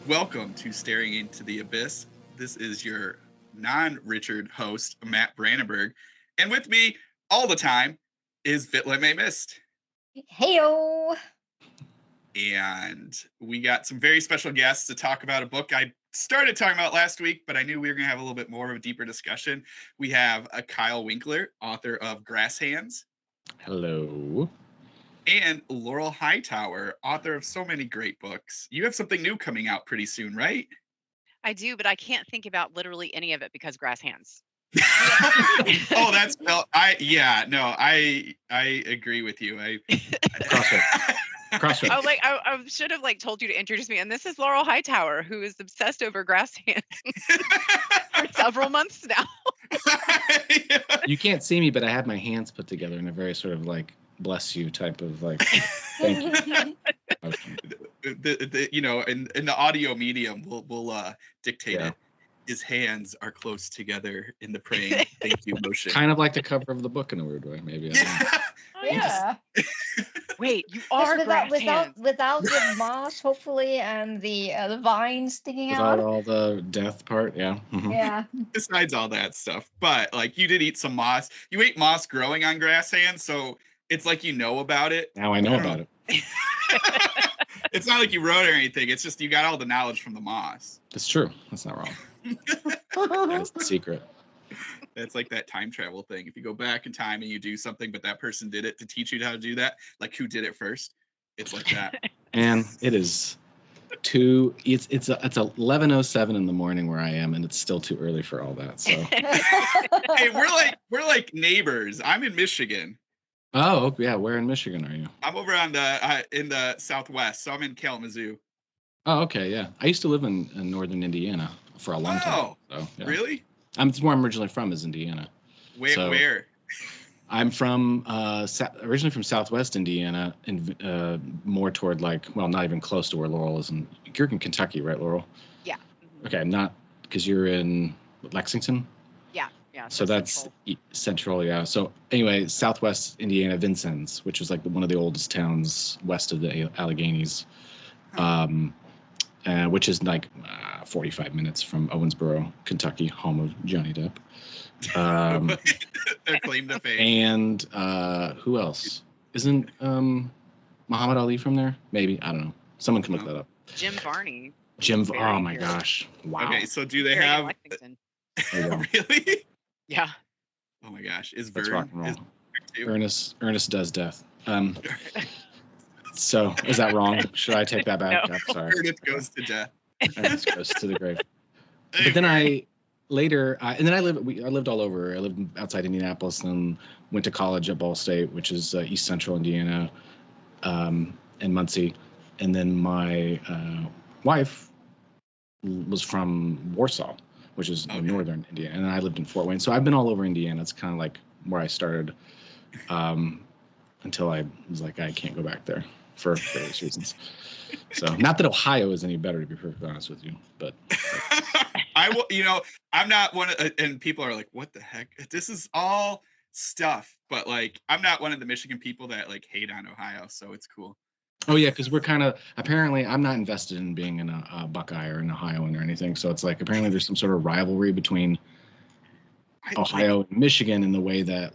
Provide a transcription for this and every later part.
Welcome to Staring into the Abyss. This is your non-Richard host, Matt Brandenburg. And with me all the time is Vitla May Mist. Heyo! And we got some very special guests to talk about a book I started talking about last week, but I knew we were going to have a little bit more of a deeper discussion. We have Kyle Winkler, author of Grasshands. Hello. And Laurel Hightower, author of so many great books. You have something new coming out pretty soon, right? I do, but I can't think about literally any of it because Grasshands. Oh, that's I agree with you. Crossroads. Oh, like I should have told you to introduce me. And this is Laurel Hightower, who is obsessed over Grasshands for several months now. You can't see me, but I have my hands put together in a very sort of bless you type of thank you. In the audio medium, we'll dictate it. His hands are close together in the praying thank you motion. Kind of like the cover of the book in a weird way, maybe. Yeah. Wait, you are without Grasshands. the moss, hopefully, and the vines sticking Without out. all the death part, yeah. Mm-hmm. Yeah. Besides all that stuff, but you did eat some moss. You ate moss growing on Grasshands, so it's like you know about it. Now I know about it. It's not like you wrote or anything. It's just you got all the knowledge from the moss. It's true. That's not wrong. That's the secret. It's like that time travel thing. If you go back in time and you do something, but that person did it to teach you how to do that, like who did it first? It's like that. And it is it's 11:07 in the morning where I am, and it's still too early for all that. So hey, we're like neighbors. I'm in Michigan. Oh yeah, where in Michigan are you? I'm over on in the Southwest, so I'm in Kalamazoo. Oh, okay, yeah. I used to live in northern Indiana for a long time. So, yeah. Really? It's where I'm originally from is Indiana. Where? I'm from originally from Southwest Indiana, and more toward not even close to where Laurel is. You're in Kentucky, right, Laurel? Yeah. Okay, not because you're in Lexington. Yeah. So that's central, yeah. So anyway, Southwest Indiana, Vincennes, which was one of the oldest towns west of the Alleghenies. Which is 45 minutes from Owensboro, Kentucky, home of Johnny Depp. Their claim to fame. And who else? Isn't Muhammad Ali from there? Maybe. I don't know. Someone can look that up. Jim Varney. Oh my gosh. Wow. Okay, so do they have really? Yeah. Oh my gosh. That's rock and roll. Ernest does death. So is that wrong? Should I take that back? No. I'm sorry. Ernest goes to death. Ernest goes to the grave. But then I lived all over. I lived outside Indianapolis, and then went to college at Ball State, which is East Central Indiana, and Muncie. And then my wife was from Warsaw, which is northern Indiana, and I lived in Fort Wayne. So I've been all over Indiana. It's kind of where I started, until I was I can't go back there for various reasons. So not that Ohio is any better, to be perfectly honest with you, but I will. I'm not one of, and people are like, "What the heck? This is all stuff." But I'm not one of the Michigan people that hate on Ohio, so it's cool. Oh yeah, because we're kind of apparently I'm not invested in being in a Buckeye or an Ohioan or anything. So it's apparently there's some sort of rivalry between Ohio and Michigan in the way that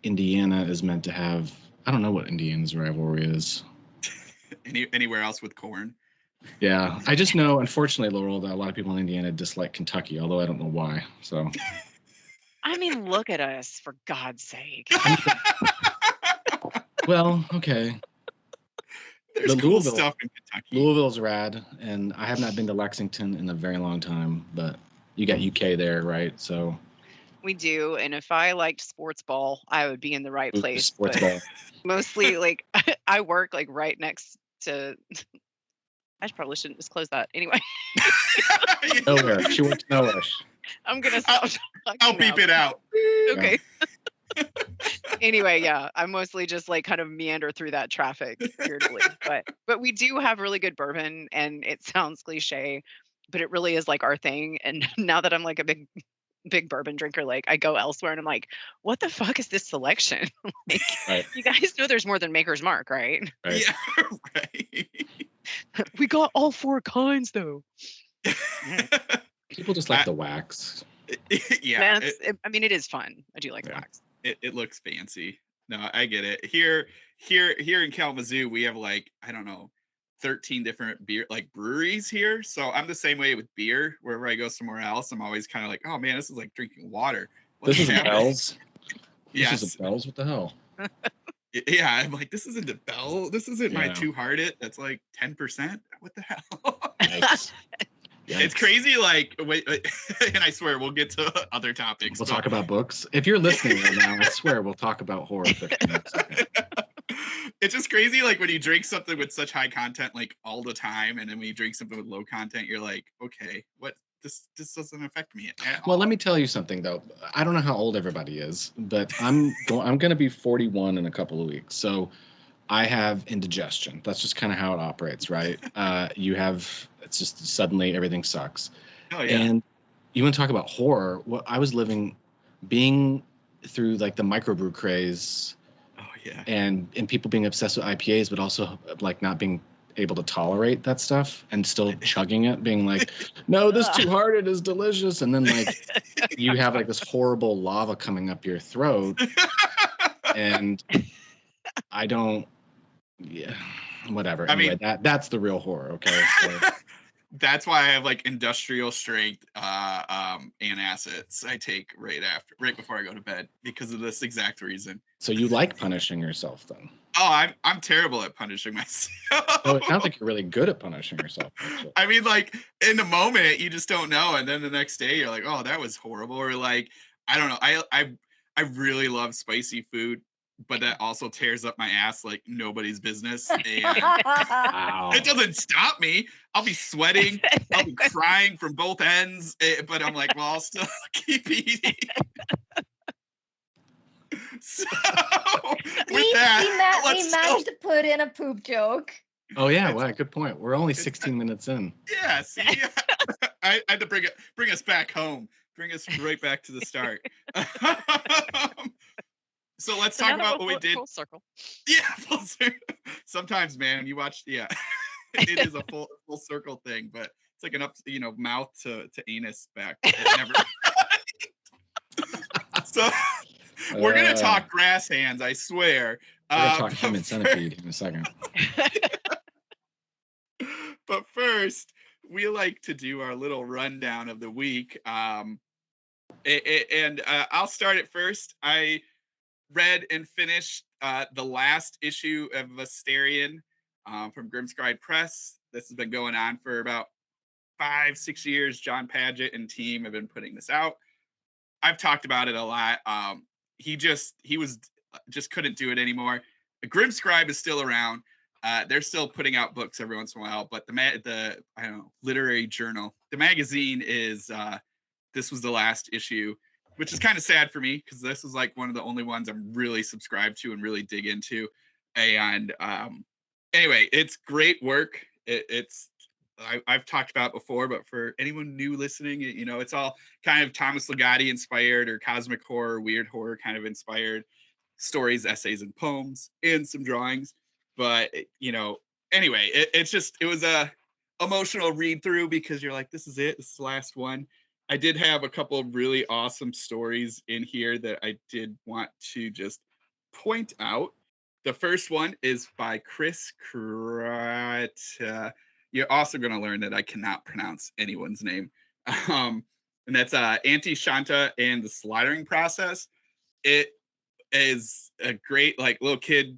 Indiana is meant to have. I don't know what Indiana's rivalry is. Anywhere else with corn? Yeah, I just know, unfortunately, Laurel, that a lot of people in Indiana dislike Kentucky, although I don't know why. So. I mean, look at us, for God's sake. Well, okay. There's cool stuff in Kentucky. Louisville's rad, and I have not been to Lexington in a very long time, but you got UK there, right? So. We do, and if I liked sports ball, I would be in the right place. Sports ball. Mostly, I work right next to. I probably shouldn't disclose that. Anyway. Nowhere. She works nowhere. I'm gonna stop. I'll beep it out. Okay. Anyway, yeah, I mostly just kind of meander through that traffic weirdly, but we do have really good bourbon, and it sounds cliche, but it really is our thing. And now that I'm a big bourbon drinker, I go elsewhere and I'm what the fuck is this selection? Right. You guys know there's more than Maker's Mark, right? Yeah, right. We got all 4 kinds though. People just like the wax. Yeah. I mean, it is fun. I do like the wax. It looks fancy. No, I get it. Here in Kalamazoo, we have like, I don't know, 13 different beer breweries here. So I'm the same way with beer. Wherever I go somewhere else, I'm always kind of like, oh man, this is like drinking water. This is Bell's. Yes. This is a Bell's. What the hell? Yeah, I'm like, this isn't a Bell. This isn't my Two Hearted. That's like 10%. What the hell? Yikes. It's crazy. Like, wait, and I swear we'll get to other topics. We'll talk about books. If you're listening right now, I swear we'll talk about horror fiction. It's just crazy. Like when you drink something with such high content, like all the time, and then when you drink something with low content, you're like, okay, what? This doesn't affect me at all. Well, let me tell you something though. I don't know how old everybody is, but I'm going to be 41 in a couple of weeks. So I have indigestion. That's just kind of how it operates, right? It's just suddenly everything sucks. Oh yeah. And you want to talk about horror? Well, I was being through like the microbrew craze. Oh yeah. And people being obsessed with IPAs, but also like not being able to tolerate that stuff and still chugging it, being like, no, this Two Hearted is delicious. And then like you have like this horrible lava coming up your throat. And I don't, whatever. Anyway, that's the real horror. Okay. So, that's why I have like industrial strength antacids I take right before I go to bed because of this exact reason. So you like punishing yourself then? Oh, I'm terrible at punishing myself. Oh, it sounds like you're really good at punishing yourself. Actually. I mean, like in the moment you just don't know, and then the next day you're like, oh, that was horrible, or like, I don't know. I really love spicy food, but that also tears up my ass like nobody's business. And Wow. It doesn't stop me. I'll be sweating. I'll be crying from both ends, but I'm like, well, I'll still keep eating. So with that, we managed to put in a poop joke. Oh yeah, well, good point. We're only 16 minutes in. Yeah, see, I had to bring us back home, bring us right back to the start. So let's talk about what we did. Full circle. Yeah, full circle. Sometimes, man, you watch. Yeah, it is a full circle thing, but it's like an mouth to anus back. It never. So we're gonna talk Grasshands, I swear. We're gonna talk human centipede in a second. But first, we like to do our little rundown of the week. And I'll start it first. I read and finished the last issue of Vastarien from Grimscribe Press. This has been going on for about 5-6 years. John Padgett and team have been putting this out. I've talked about it a lot. He couldn't do it anymore. The Grimscribe is still around. They're still putting out books every once in a while, but the literary journal, the magazine is this was the last issue, which is kind of sad for me because this is like one of the only ones I'm really subscribed to and really dig into. And anyway, it's great work. I've talked about it before, but for anyone new listening, it's all kind of Thomas Ligotti inspired or cosmic horror, weird horror kind of inspired stories, essays, and poems, and some drawings. But anyway, it was a emotional read through because you're like, this is it. This is the last one. I did have a couple of really awesome stories in here that I did want to just point out. The first one is by Chris Krat. You're also going to learn that I cannot pronounce anyone's name. And that's Auntie Shanta and the Slaughtering Process. It is a great, like, little kid,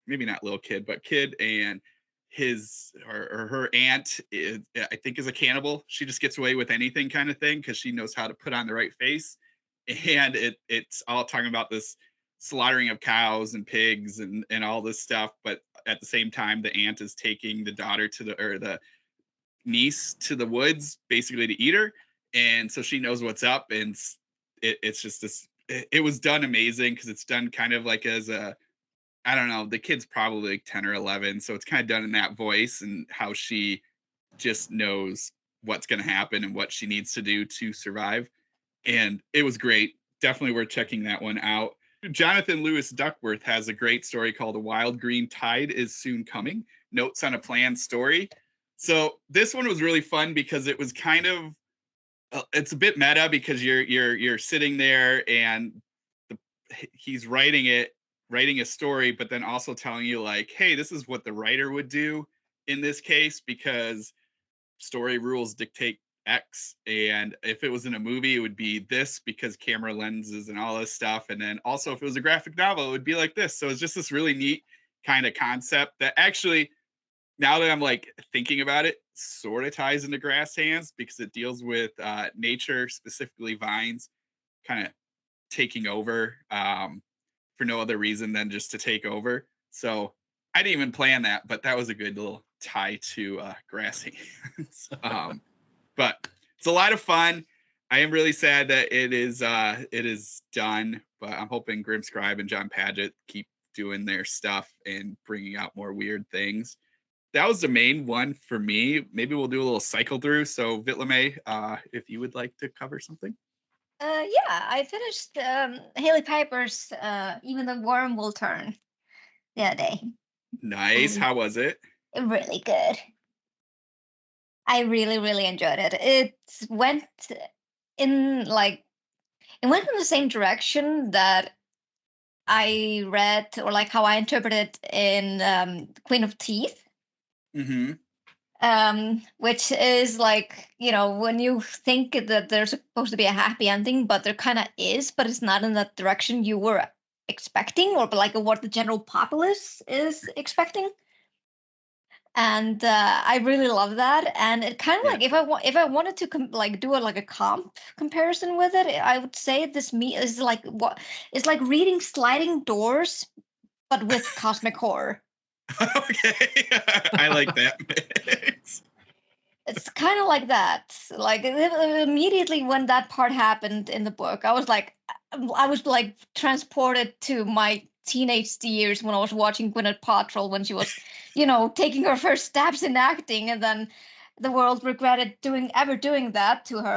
maybe not little kid, but kid, and his or her aunt is, I think, is a cannibal. She just gets away with anything kind of thing because she knows how to put on the right face. And it's all talking about this slaughtering of cows and pigs and all this stuff, but at the same time the aunt is taking the daughter the niece to the woods basically to eat her, and so she knows what's up. And it's just this, it was done amazing because it's done kind of like as a, I don't know, the kid's probably like 10 or 11, so it's kind of done in that voice and how she just knows what's going to happen and what she needs to do to survive. And it was great. Definitely worth checking that one out. Jonathan Lewis Duckworth has a great story called A Wild Green Tide is Soon Coming, Notes on a Planned Story. So this one was really fun because it was kind of it's a bit meta because you're sitting there and he's writing a story, but then also telling you like, hey, this is what the writer would do in this case because story rules dictate X. And if it was in a movie, it would be this because camera lenses and all this stuff. And then also if it was a graphic novel, it would be like this. So it's just this really neat kind of concept that actually, now that I'm like thinking about it, sort of ties into Grasshands because it deals with nature, specifically vines, kind of taking over for no other reason than just to take over. So I didn't even plan that, but that was a good little tie to Grasshands. But it's a lot of fun. I am really sad that it is done, but I'm hoping Grimscribe and John Padgett keep doing their stuff and bringing out more weird things. That was the main one for me. Maybe we'll do a little cycle through. So Vitlame, if you would like to cover something. Yeah, I finished Hailey Piper's Even the Worm Will Turn the other day. Nice. How was it? Really good. I really, really enjoyed it. It went in it went in the same direction that I read, or like how I interpreted in Queen of Teeth. Mm-hmm. Which is like, when you think that there's supposed to be a happy ending, but there kind of is, but it's not in that direction you were expecting, or like what the general populace is expecting. And I really love that. And it kind of like if I wanted to do a comp comparison with it, I would say this is like it's like reading Sliding Doors, but with cosmic horror. Okay, I like that mix. It's kind of like that. Like immediately when that part happened in the book, I was like transported to my teenage years when I was watching Gwyneth Paltrow when she was, taking her first steps in acting, and then the world regretted ever doing that to her.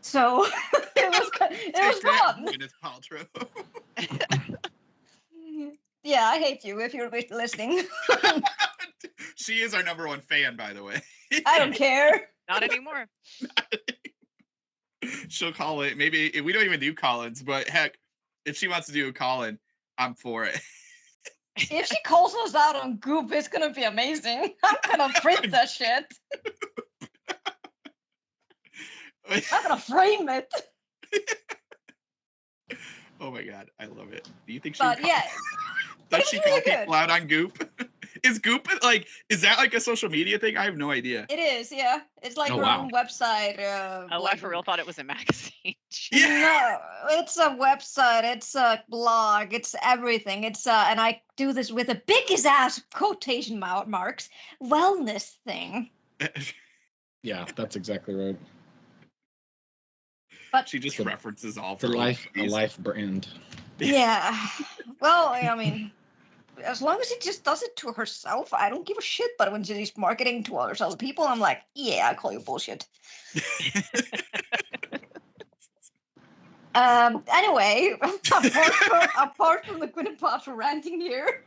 So, it was fun. Gwyneth Paltrow. Yeah, I hate you if you're listening. She is our number one fan, by the way. I don't care. Not anymore. She'll call it. Maybe we don't even do call-ins, but heck, if she wants to do a call-in, I'm for it. If she calls us out on Goop, it's gonna be amazing. I'm gonna print that shit. I'm gonna frame it. Oh my god, I love it. Do you think she? But yeah, does she call really people out on Goop? Is Goop is that like a social media thing? I have no idea. It is, yeah. It's like her own website. I for real thought it was a magazine. No, it's a website. It's a blog. It's everything. It's and I do this with the biggest ass quotation marks wellness thing. Yeah, that's exactly right. But she just references all the life brand. Yeah. Well, I mean, as long as she just does it to herself, I don't give a shit. But when she's marketing to other people, I'm like, yeah, I call you bullshit. Anyway, apart from the Gwyneth Paltrow ranting here,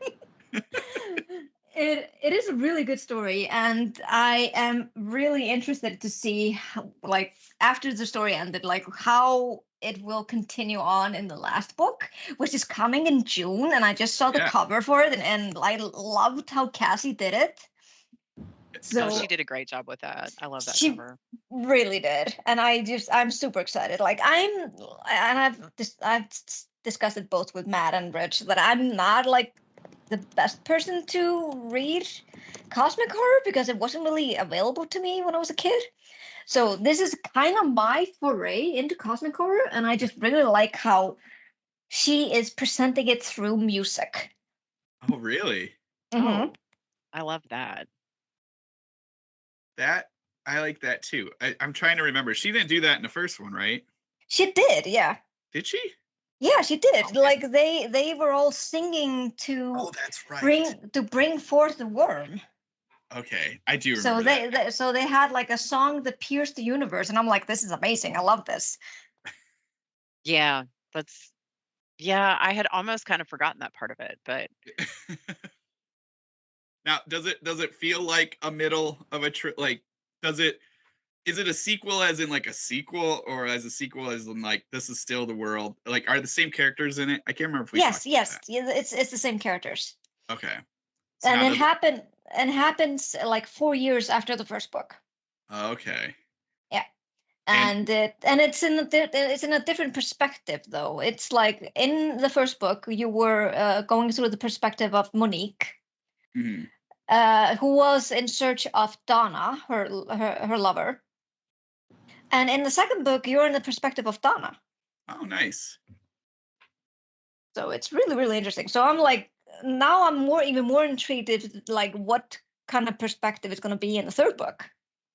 it is a really good story, and I am really interested to see how, after the story ended, how it will continue on in the last book, which is coming in June. And I just saw the cover for it, and I loved how Cassie did it. So she did a great job with that. I love that cover. Really did, and I'm super excited. I've discussed it both with Matt and Rich that I'm not the best person to read cosmic horror because it wasn't really available to me when I was a kid. So this is kind of my foray into cosmic horror, and I just really like how she is presenting it through music. Oh, really? Mm-hmm. Oh, I love that. I like that too. I'm trying to remember. She didn't do that in the first one, right? She did, yeah. Did she? Yeah, she did. Okay. They were all singing to that's right. bring forth the worm. Okay, I do remember. So they had a song that pierced the universe, and I'm like, this is amazing. I love this. Yeah, Yeah, I had almost kind of forgotten that part of it, but Now, does it feel like a middle of a like? Does it is it a sequel as in like a sequel, or as a sequel as in like this is still the world? Like, are the same characters in it? I can't remember if we Yes, talked about yes, yeah, it's the same characters, that. Okay, so and now it does happened and happens like 4 years after the first book. okay, Yeah, and and it's in a different perspective though. It's like in the first book you were going through the perspective of Monique, mhm. who was in search of Donna, her lover, and in the second book you're in the perspective of Donna. Oh, nice. So it's really, really interesting. So I'm like, now I'm even more intrigued if like what kind of perspective it's going to be in the third book.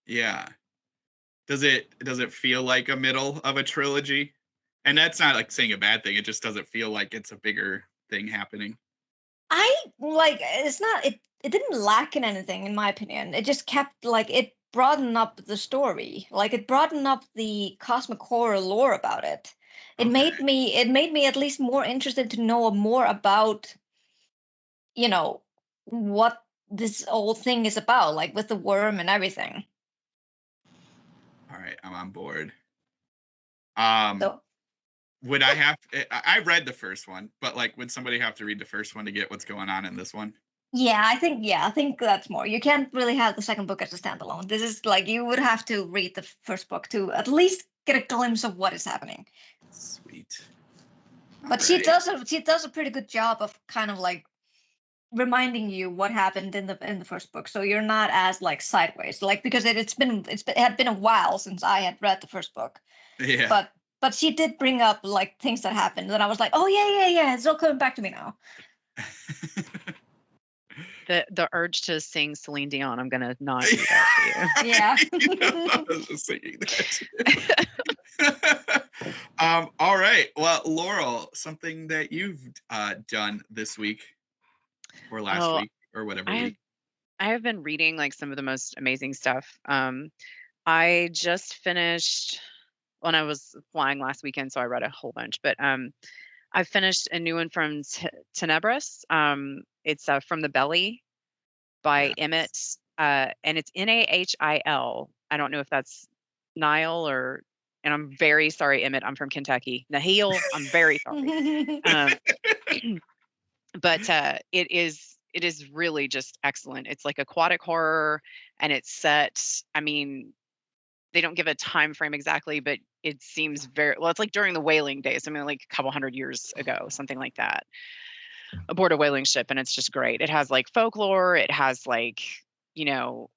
Yeah. Does it feel like a middle of a trilogy? And that's not like saying a bad thing. It just doesn't feel like it's a bigger thing happening. I like it's not it didn't lack in anything in my opinion. It just kept like it broadened up the story. Like it broadened up the cosmic horror lore about it. Okay. It made me at least more interested to know more about, you know, what this whole thing is about, like with the worm and everything. All right, I'm on board. Um, So would I have? I read the first one, but like, would somebody have to read the first one to get what's going on in this one? yeah, I think that's more. You can't really have the second book as a standalone. This is like you would have to read the first book to at least get a glimpse of what is happening. Sweet. But All right. she does a pretty good job of kind of like reminding you what happened in the first book, so you're not as like sideways, like because it had been a while since I had read the first book. Yeah. But she did bring up like things that happened, and I was like, oh yeah, it's all coming back to me now. the urge to sing Celine Dion, I'm gonna not do that for you. Yeah. I was just thinking that. All right. Well, Laurel, something that you've done this week or last Oh, week or whatever I have week. I have been reading like some of the most amazing stuff. I just finished when I was flying last weekend, so I read a whole bunch. But I finished a new one from Tenebris. It's From the Belly by Yeah. Emmett, and it's Nahil. I don't know if that's Nile or. And I'm very sorry, Emmett. I'm from Kentucky. Nahil, I'm very sorry. But it is really just excellent. It's like aquatic horror, and it's set. I mean, they don't give a time frame exactly, but it seems very well. It's like during the whaling days. I mean, like a couple hundred years ago, something like that, aboard a whaling ship, and it's just great. It has like folklore. It has like you know.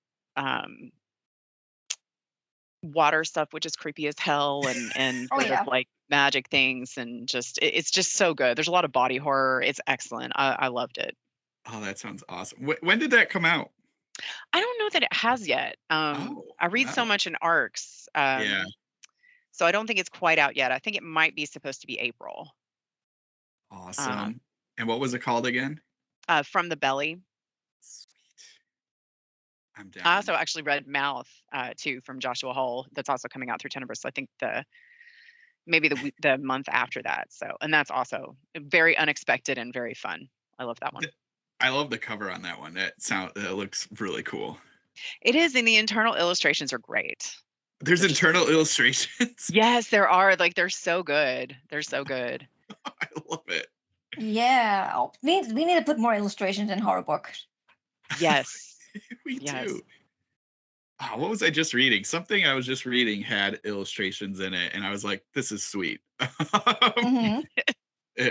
Water stuff, which is creepy as hell, and Oh sort yeah. of like magic things, and just it's just so good. There's a lot of body horror. It's excellent. I loved it. Oh, that sounds awesome. When did that come out? I don't know that it has yet. Oh, I read so wow. much in arcs, Yeah. so I don't think it's quite out yet. I think it might be supposed to be April. Awesome. And what was it called again? From the Belly. Sweet. I'm down. I also actually read Mouth too from Joshua Hull. That's also coming out through Tenebris. I think maybe the month after that. So, and that's also very unexpected and very fun. I love that one. I love the cover on that one. It looks really cool. It is, and the internal illustrations are great. There's internal illustrations. Yes, there are. Like they're so good. They're so good. I love it. Yeah. We need to put more illustrations in horror books. Yes. We Yes. do. Oh, what was I just reading? Something I was just reading had illustrations in it, and I was like, "This is sweet." Mhm.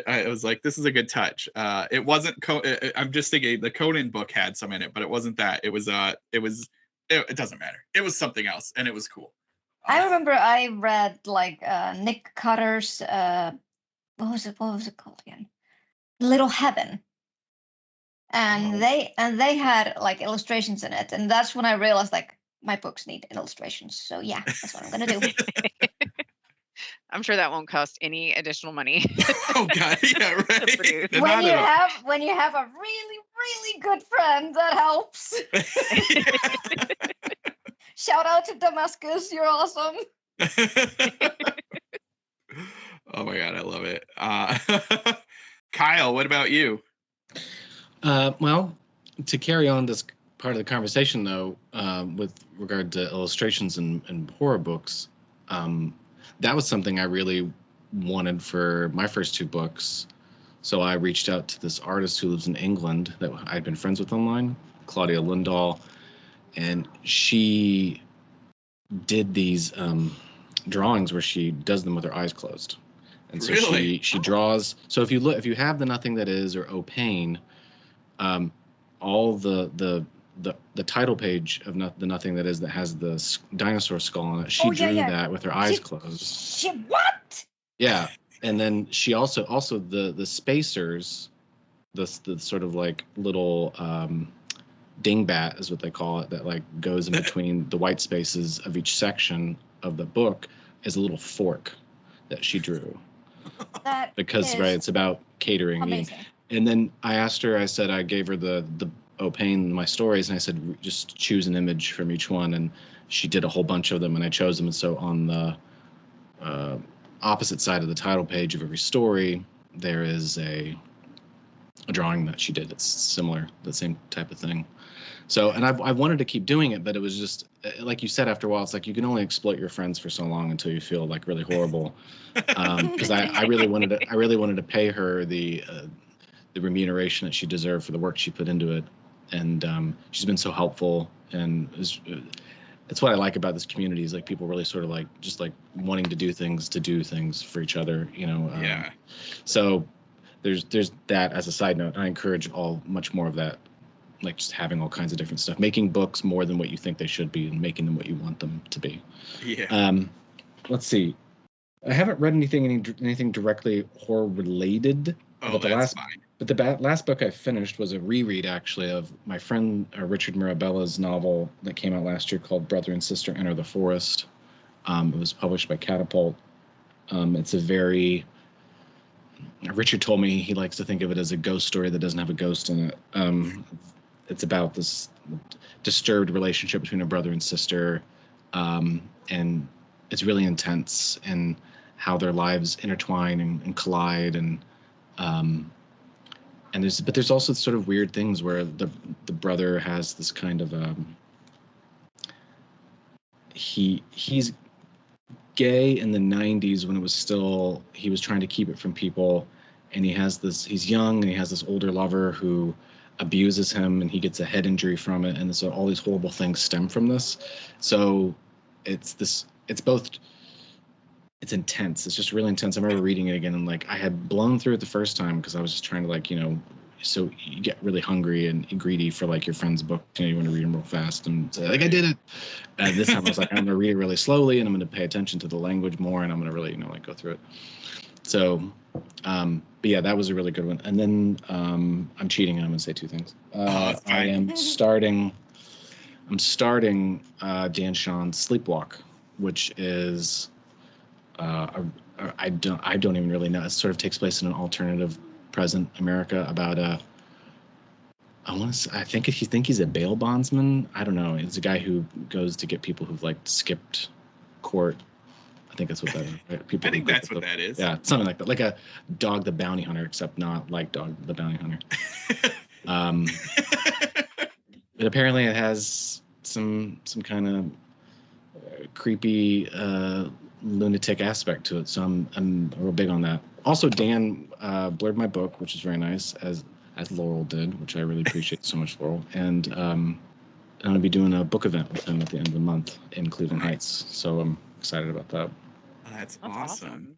I was like, "This is a good touch." It wasn't. I'm just thinking the Conan book had some in it, but it wasn't that. It was. It doesn't matter. It was something else, and it was cool. I remember I read like Nick Cutter's what was it called again? Little Heaven. And Oh. they had like illustrations in it, and that's when I realized like my books need illustrations. So yeah, that's what I'm gonna do. I'm sure that won't cost any additional money. Oh God, yeah, right. produce. They're when not you at all- have a really really good friend, that helps. Shout out to Damascus, you're awesome. Oh my God, I love it. Kyle, what about you? Well, to carry on this part of the conversation, though, with regard to illustrations and horror books, that was something I really wanted for my first two books. So I reached out to this artist who lives in England that I'd been friends with online, Claudia Lindahl, and she did these drawings where she does them with her eyes closed. And so Really? she draws. So if you have the Nothing That Is or O Pain, all the title page of the Nothing That Is that has the dinosaur skull on it, she drew that with her eyes closed. She what? Yeah, and then she also the spacers, the sort of like little dingbat is what they call it, that like goes in between the white spaces of each section of the book, is a little fork that she drew. That because it's about catering. amazing. And then I asked her, I gave her the Opain, my stories, and I said, just choose an image from each one. And she did a whole bunch of them, and I chose them. And so on the opposite side of the title page of every story, there is a drawing that she did that's similar, the same type of thing. So, and I wanted to keep doing it, but it was just, like you said, after a while, it's like you can only exploit your friends for so long until you feel like really horrible. Because I really wanted to pay her the remuneration that she deserved for the work she put into it, and she's been so helpful, and it's what I like about this community, is like people really sort of like just like wanting to do things for each other, you know. Yeah. So there's that as a side note. I encourage much more of that, like just having all kinds of different stuff, making books more than what you think they should be, and making them what you want them to be. Yeah. Let's see. I haven't read anything directly horror related. Oh, that's fine. But the last book I finished was a reread, actually, of my friend Richard Mirabella's novel that came out last year called Brother and Sister Enter the Forest. It was published by Catapult. It's a very... Richard told me he likes to think of it as a ghost story that doesn't have a ghost in it. It's about this disturbed relationship between a brother and sister, and it's really intense, and how their lives intertwine and collide, and there's also sort of weird things where the brother has this kind of he's gay in the 90s when it was still, he was trying to keep it from people, and he's young, and he has this older lover who abuses him, and he gets a head injury from it, and so all these horrible things stem from this. So it's intense. It's just really intense. I remember reading it again, and like I had blown through it the first time because I was just trying to, like, you know, so you get really hungry and greedy for like your friend's book. You know, you want to read them real fast, and say, like, I did it. And this time I was like, I'm going to read it really slowly, and I'm going to pay attention to the language more, and I'm going to really, you know, like go through it. So, but yeah, that was a really good one. And then I'm cheating, and I'm going to say two things. I'm starting Dan Shawn's Sleepwalk, which is I don't even really know. It sort of takes place in an alternative present America about I think he's a bail bondsman. I don't know. It's a guy who goes to get people who've like skipped court. I think that's what that is. Right? People. I think that's what that is. Yeah, something like that, like a Dog the Bounty Hunter, except not like Dog the Bounty Hunter. But apparently it has some kind of creepy lunatic aspect to it, so I'm real big on that. Also, Dan blurred my book, which is very nice, as Laurel did, which I really appreciate so much, Laurel. And I'm going to be doing a book event with him at the end of the month in Cleveland Heights, so I'm excited about that. That's awesome.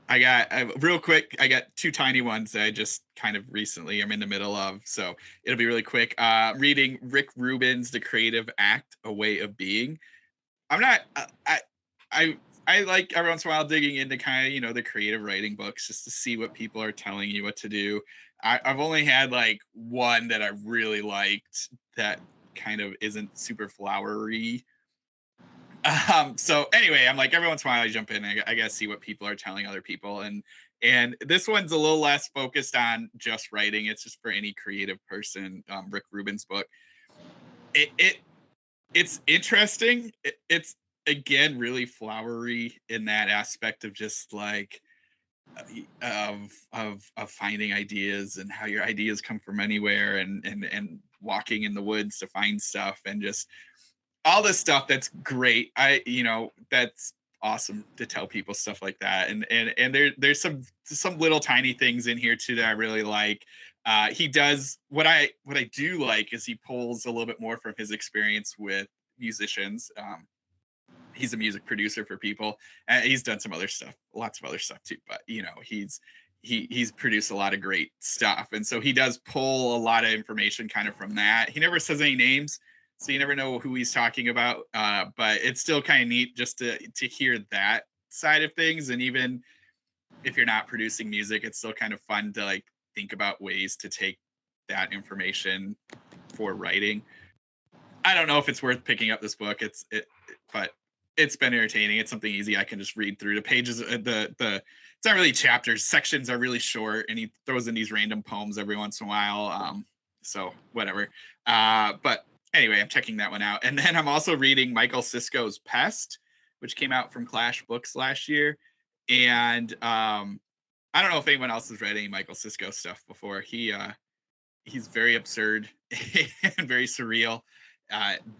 I got real quick. I got two tiny ones that I just kind of recently I'm in the middle of, so it'll be really quick. Reading Rick Rubin's The Creative Act: A Way of Being. I'm not. I like every once in a while digging into kind of, you know, the creative writing books just to see what people are telling you what to do. I've only had like one that I really liked that kind of isn't super flowery. So anyway, I'm like, every once in a while I jump in. I gotta see what people are telling other people, and this one's a little less focused on just writing. It's just for any creative person. Rick Rubin's book. It's interesting. It's again, really flowery in that aspect of just like of finding ideas and how your ideas come from anywhere, and walking in the woods to find stuff, and just all this stuff. That's great. That's awesome to tell people stuff like that. And there's some little tiny things in here too that I really like. He does what I do like is he pulls a little bit more from his experience with musicians. He's a music producer for people, and he's done some other stuff, lots of other stuff too. But he's produced a lot of great stuff, and so he does pull a lot of information kind of from that. He never says any names, so you never know who he's talking about. But it's still kind of neat just to hear that side of things. And even if you're not producing music, it's still kind of fun to like think about ways to take that information for writing. I don't know if it's worth picking up this book. But it's been entertaining. It's something easy. I can just read through the pages. It's not really chapters. Sections are really short, and he throws in these random poems every once in a while. So whatever. But anyway, I'm checking that one out. And then I'm also reading Michael Cisco's Pest, which came out from Clash Books last year. And I don't know if anyone else has read any Michael Cisco stuff before. He's very absurd and very surreal.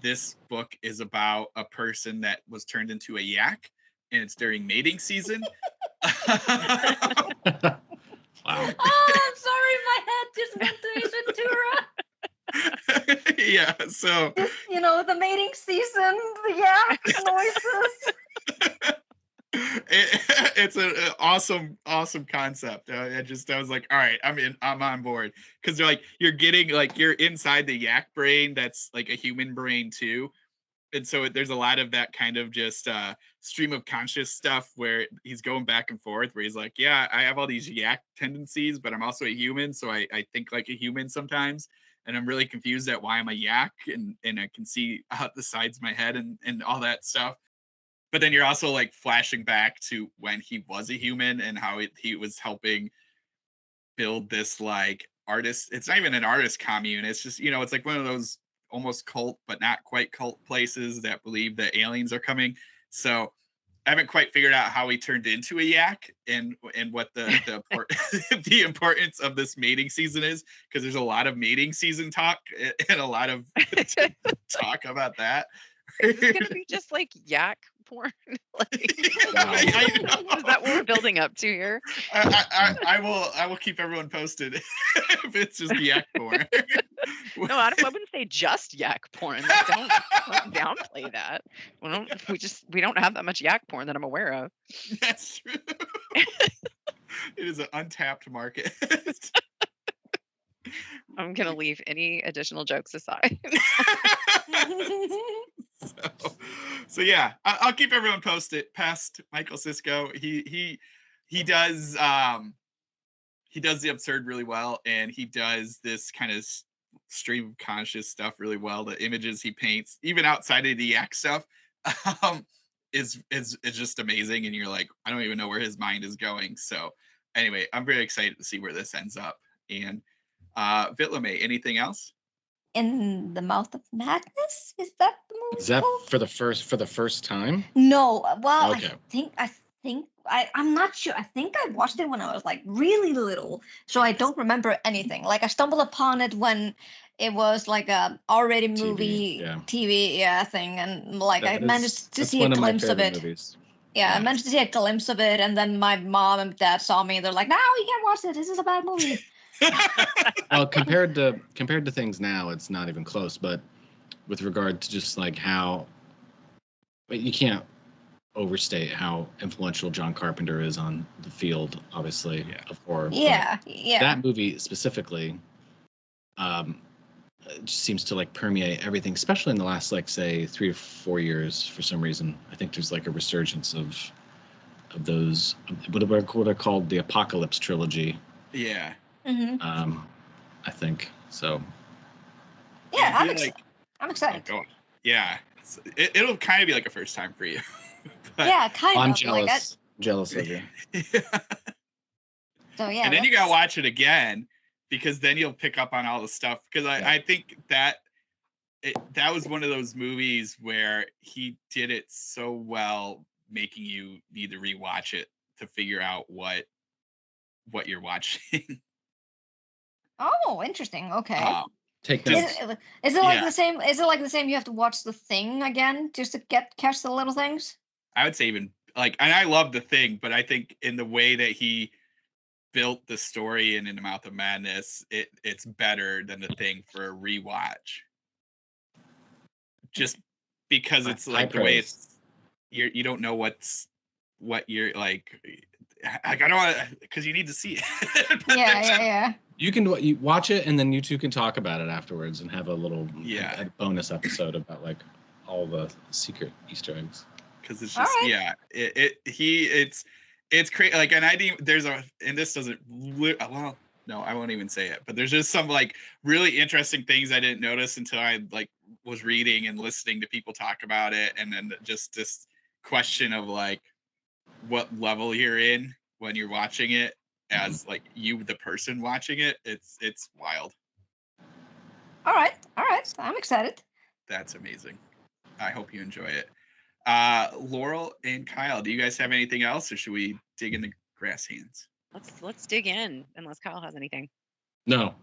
This book is about a person that was turned into a yak, and it's during mating season. Wow. Oh, I'm sorry, my head just went to Ace Ventura. Yeah, so The mating season, the yak noises. It's an awesome concept. I was like, all right, I'm on board, because they're like, you're getting like, you're inside the yak brain that's like a human brain too, and so there's a lot of that kind of just stream of conscious stuff where he's going back and forth, where he's like, yeah, I have all these yak tendencies, but I'm also a human, so I think like a human sometimes, and I'm really confused at why I'm a yak, and I can see out the sides of my head and all that stuff. But then you're also like flashing back to when he was a human and how he was helping build this like artist. It's not even an artist commune. It's just, it's like one of those almost cult, but not quite cult places that believe that aliens are coming. So I haven't quite figured out how he turned into a yak, and what the the importance of this mating season is, because there's a lot of mating season talk and a lot of talk about that. Is this gonna be just like yak porn? Wow. Is that what we're building up to here? I will keep everyone posted if it's just yak porn. No, I wouldn't say just yak porn. Don't downplay that. We don't have that much yak porn that I'm aware of. That's true. It is an untapped market. I'm gonna leave any additional jokes aside. So yeah, I'll keep everyone posted. Past Michael Cisco, he does the absurd really well, and he does this kind of stream of conscious stuff really well. The images he paints, even outside of the yak stuff, is just amazing, and you're like, I don't even know where his mind is going. So anyway, I'm very excited to see where this ends up. And Vitlame, anything else? In the Mouth of Madness? Is that the movie? Is that called? for the first time? No. Well, Okay. I'm not sure. I think I watched it when I was like really little, so I don't remember anything. Like I stumbled upon it when it was like a already movie TV thing, and like I managed to see a glimpse of it. Movies. Yeah, Yeah. I managed to see a glimpse of it, and then my mom and dad saw me. They're like, "No, you can't watch it. This is a bad movie." Well, compared to things now, it's not even close. But with regard to just like how, you can't overstate how influential John Carpenter is on the field, obviously, of horror. Yeah. That movie specifically, just seems to like permeate everything, especially in the last like say 3 or 4 years. For some reason, I think there's like a resurgence of those what are called the Apocalypse trilogy. Yeah. Mm-hmm. I think so. Yeah, I'm excited. Oh, yeah, it'll kind of be like a first time for you. But yeah, kind I'm of. jealous. Jealous of you. So yeah. And then you gotta watch it again, because then you'll pick up on all the stuff. Because I think that that was one of those movies where he did it so well, making you need to rewatch it to figure out what you're watching. Oh, interesting. Okay. Take Just- that. Is it like yeah. the same? Is it like the same? You have to watch The Thing again just to catch the little things. I would say even like, and I love The Thing, but I think in the way that he built the story in the Mouth of Madness, it's better than The Thing for a rewatch. Just because it's like the way it's, you don't know what you're like I don't want to, because you need to see it. Yeah. You can you watch it, and then you two can talk about it afterwards and have a little a bonus episode about like all the secret Easter eggs. Because it's just it's crazy. Like, and I didn't. And this doesn't. Well, no, I won't even say it. But there's just some like really interesting things I didn't notice until I like was reading and listening to people talk about it, and then just this question of like what level you're in when you're watching it as like you, the person watching it. It's wild. All right. I'm excited. That's amazing. I hope you enjoy it. Laurel and Kyle, do you guys have anything else, or should we dig into Grasshands? Let's dig in, unless Kyle has anything. No,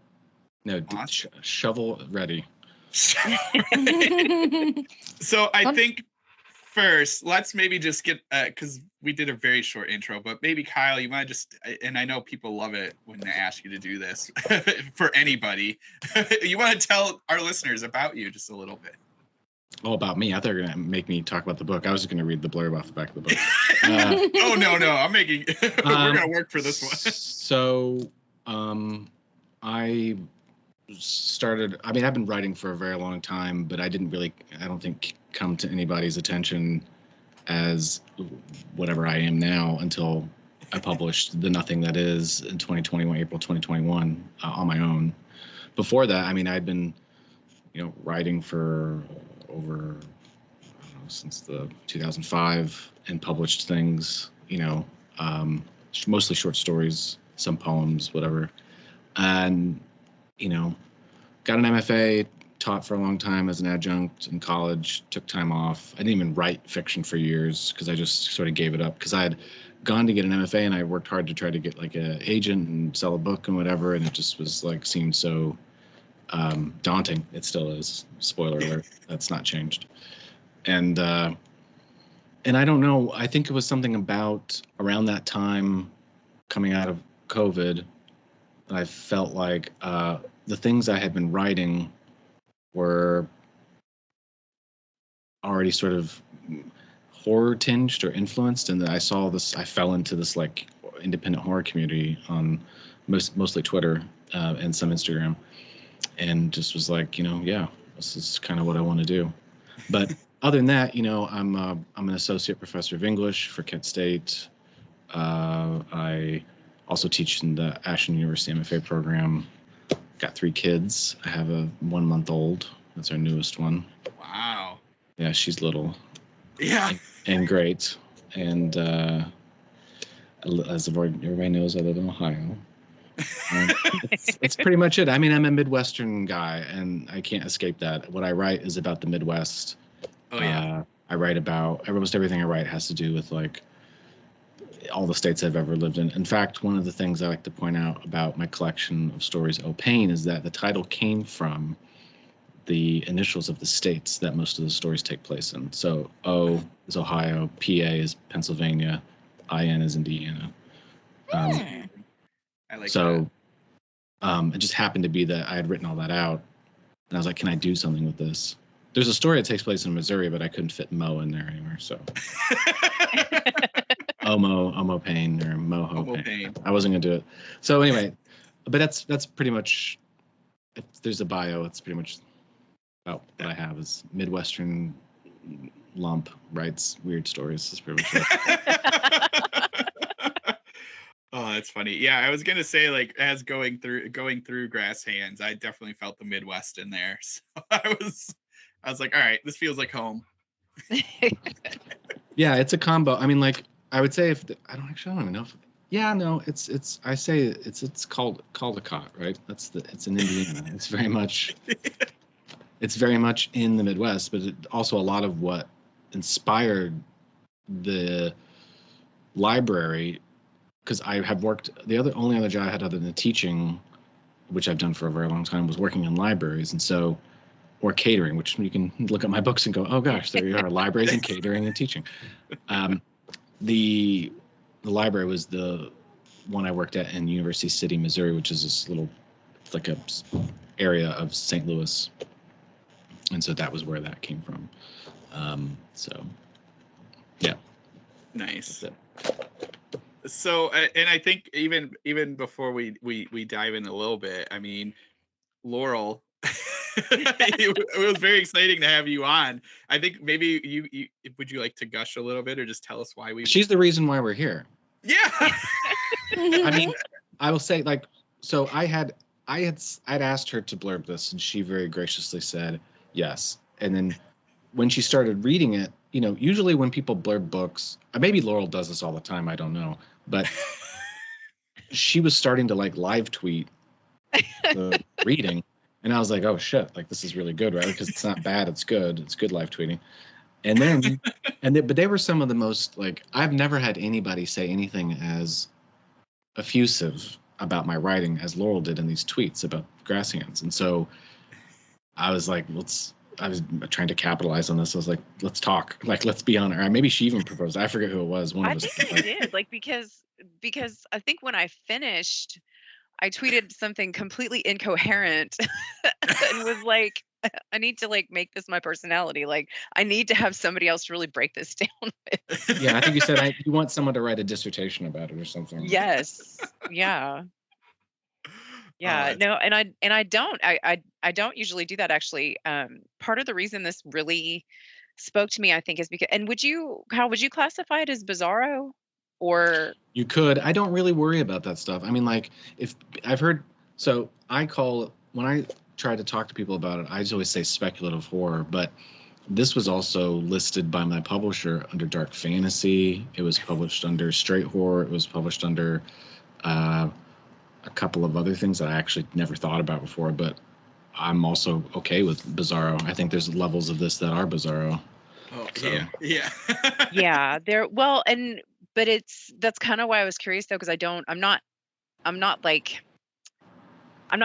Awesome. shovel ready. So I think first, let's maybe just get, because we did a very short intro, but maybe Kyle, you might just, and I know people love it when they ask you to do this for anybody. You want to tell our listeners about you just a little bit. Oh, about me? I thought you were going to make me talk about the book. I was just going to read the blurb off the back of the book. Oh, no. I'm making, we're going to work for this one. So I started, I've been writing for a very long time, but I didn't really, I don't think, come to anybody's attention as whatever I am now until I published The Nothing That Is in April 2021 on my own. Before that, I'd been, writing for over, since the 2005 and published things, mostly short stories, some poems, whatever. And, got an MFA, taught for a long time as an adjunct in college, took time off. I didn't even write fiction for years because I just sort of gave it up because I had gone to get an MFA and I worked hard to try to get like an agent and sell a book and whatever. And it just was like, seemed so daunting. It still is. Spoiler alert. That's not changed. And I don't know. I think it was something about around that time coming out of COVID that I felt like the things I had been writing were already sort of horror tinged or influenced, and that I fell into this like independent horror community on mostly Twitter and some Instagram, and just was like, this is kind of what I want to do. But other than that, I'm an associate professor of English for Kent State. I also teach in the Ashland University MFA program. Got 3 kids. I have a 1-month-old. That's our newest one. Wow. Yeah, she's little. Yeah. And great. And as everybody knows, I live in Ohio. It's pretty much it. I'm a Midwestern guy, and I can't escape that. What I write is about the Midwest. Oh, yeah. I write about, almost everything I write has to do with like all the states I've ever lived in. In fact, one of the things I like to point out about my collection of stories, O Pain, is that the title came from the initials of the states that most of the stories take place in. So O is Ohio, PA is Pennsylvania, IN is Indiana. I like so it just happened to be that I had written all that out, and I was like, can I do something with this? There's a story that takes place in Missouri, but I couldn't fit Mo in there anywhere, so Omo Pain or Moho Pain. I wasn't gonna do it. So anyway, but that's pretty much. If there's a bio, it's pretty much about what I have is Midwestern lump writes weird stories. That's pretty much it. Oh, that's funny. Yeah, I was gonna say, like, as going through Grasshands, I definitely felt the Midwest in there. So I was like, all right, this feels like home. Yeah, it's a combo. I would say I don't even know if. Yeah, no, it's called Caldecott, right? It's in Indiana. It's very much. it's very much in the Midwest, but also a lot of what inspired the library, because I have worked, only other job I had other than teaching, which I've done for a very long time, was working in libraries. And so, or catering, which you can look at my books and go, oh gosh, there you are, libraries and catering and teaching. The library was the one I worked at in University City, Missouri, which is this little, like a area of St. Louis. And so that was where that came from. So, yeah. Nice. So, and I think even before we dive in a little bit, I mean, Laurel, it was very exciting to have you on. I think maybe you would you like to gush a little bit or just tell us why we. She's the reason why we're here. Yeah. I mean, I will say, like, so I'd asked her to blurb this, and she very graciously said yes. And then when she started reading it, you know, usually when people blurb books, maybe Laurel does this all the time, I don't know, but she was starting to like live tweet the reading, and I was like, oh shit, like this is really good, right? Because it's not bad, it's good live tweeting. And then but they were some of the most, like, I've never had anybody say anything as effusive about my writing as Laurel did in these tweets about Grasshands. And so I was like, I was trying to capitalize on this. I was like, let's talk. Like, let's be on it. Or maybe she even proposed. I forget who it was. I think I did. Like, because I think when I finished, I tweeted something completely incoherent and was like, I need to like make this my personality. Like, I need to have somebody else really break this down with. Yeah, I think you said you want someone to write a dissertation about it or something. Yes. Yeah. Yeah, no, and I don't usually do that, actually. Part of the reason this really spoke to me, I think, is because, and how would you classify it as bizarro, or? You could. I don't really worry about that stuff. I mean, like, if I've heard, so when I try to talk to people about it, I always say speculative horror, but this was also listed by my publisher under dark fantasy. It was published under straight horror. It was published under a couple of other things that I actually never thought about before, but I'm also okay with bizarro. I think there's levels of this that are bizarro. Oh, so. Yeah. Yeah, but that's kind of why I was curious though, because I'm not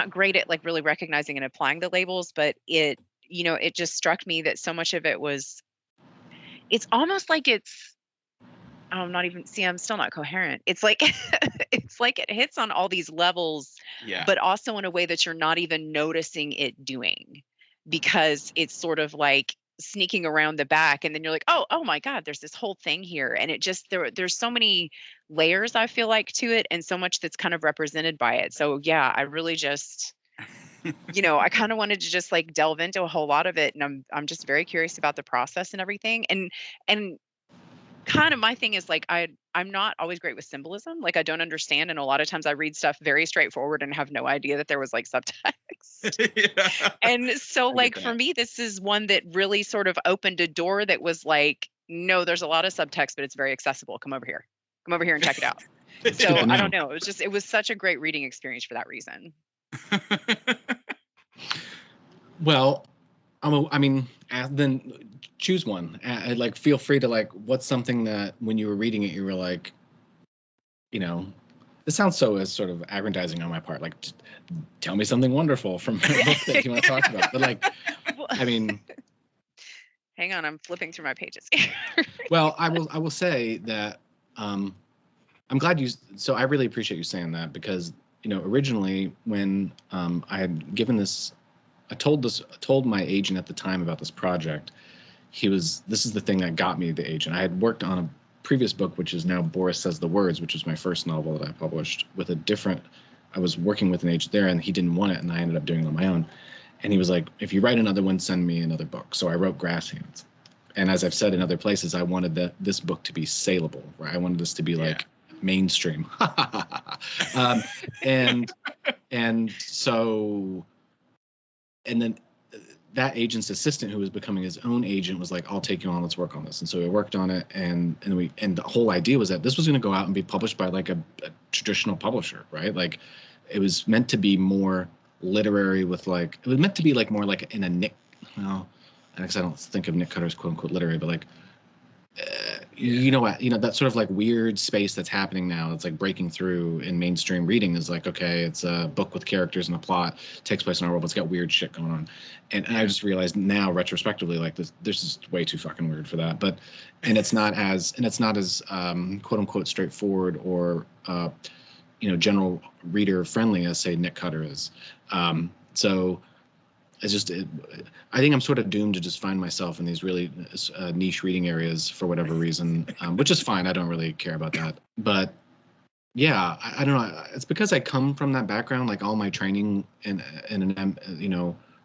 great at like really recognizing and applying the labels, but it just struck me that so much of it it's almost like I'm still not coherent. It's like it's like it hits on all these levels, but also in a way that you're not even noticing it doing, because it's sort of like sneaking around the back, and then you're like, oh my God, there's this whole thing here. And it just there's so many layers, I feel like, to it, and so much that's kind of represented by it. So yeah, I really just I kind of wanted to just like delve into a whole lot of it, and I'm just very curious about the process and everything. And kind of my thing is like I'm not always great with symbolism. Like, I don't understand, and a lot of times I read stuff very straightforward and have no idea that there was like subtext. Yeah. And so like for me, this is one that really sort of opened a door that was like, no, there's a lot of subtext, but it's very accessible. Come over here and check it out. So I don't know. It was such a great reading experience for that reason. Well, then choose one. Like, feel free to, like, what's something that when you were reading it, you were like, this sounds so as sort of aggrandizing on my part. Like, tell me something wonderful from a book that you want to talk about. But like, I mean, hang on, I'm flipping through my pages. Well, I will say that I'm glad so I really appreciate you saying that, because originally when I had given this, I told my agent at the time about this project. This is the thing that got me the agent. I had worked on a previous book, which is now Boris Says the Words, which was my first novel that I published with I was working with an agent there, and he didn't want it, and I ended up doing it on my own. And he was like, if you write another one, send me another book. So I wrote Grasshands. And as I've said in other places, I wanted this book to be saleable, right? I wanted this to be like mainstream. And then that agent's assistant, who was becoming his own agent, was like, I'll take you on, let's work on this. And so we worked on it, and the whole idea was that this was going to go out and be published by like a traditional publisher, right? Like, it was meant to be more literary with like, it was meant to be like more like in a well, because I don't think of Nick Cutter as quote unquote literary, but like, you know what, that sort of like weird space that's happening now. It's like breaking through in mainstream reading is like, okay, it's a book with characters and a plot, takes place in our world, but it's got weird shit going on. And I just realized now retrospectively, like this is way too fucking weird for that. But, and it's not as quote unquote straightforward or, general reader friendly as say Nick Cutter is. So it's just, I think I'm sort of doomed to just find myself in these really niche reading areas for whatever reason, which is fine. I don't really care about that. But yeah, I don't know. It's because I come from that background. Like all my training in an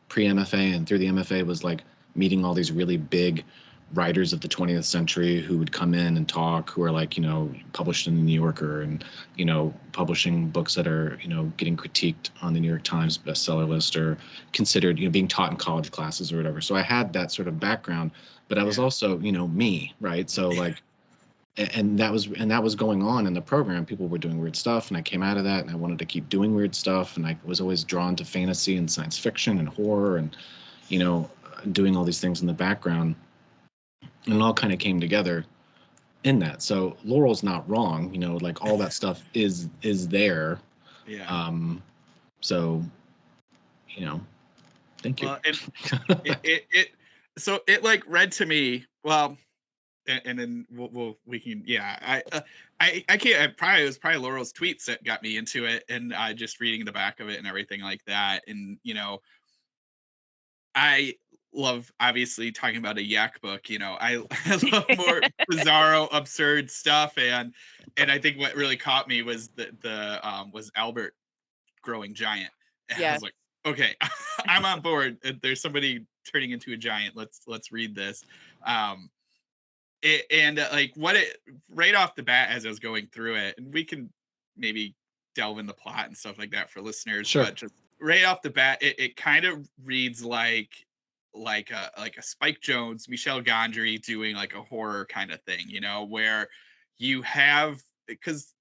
pre-MFA and through the MFA was like meeting all these really big writers of the 20th century who would come in and talk, who are like, published in the New Yorker and, publishing books that are, getting critiqued on the New York Times bestseller list or considered, being taught in college classes or whatever. So I had that sort of background, but I was also, me, right? So like, and that was going on in the program. People were doing weird stuff and I came out of that and I wanted to keep doing weird stuff. And I was always drawn to fantasy and science fiction and horror and, doing all these things in the background. And it all kind of came together in that. So Laurel's not wrong, like all that stuff is there. Yeah. So, thank you. Well, so it like read to me, well, and then we can, yeah, I can't, it was probably Laurel's tweets that got me into it and just reading the back of it and everything like that. And, I love obviously talking about a yak book. I love more bizarro, absurd stuff, and I think what really caught me was was Albert growing giant. And I was like, okay, I'm on board. There's somebody turning into a giant. Let's read this. Right off the bat as I was going through it, and we can maybe delve in the plot and stuff like that for listeners. Sure. But just right off the bat, it kind of reads like a Spike Jonze, Michel Gondry doing like a horror kind of thing, where you have, because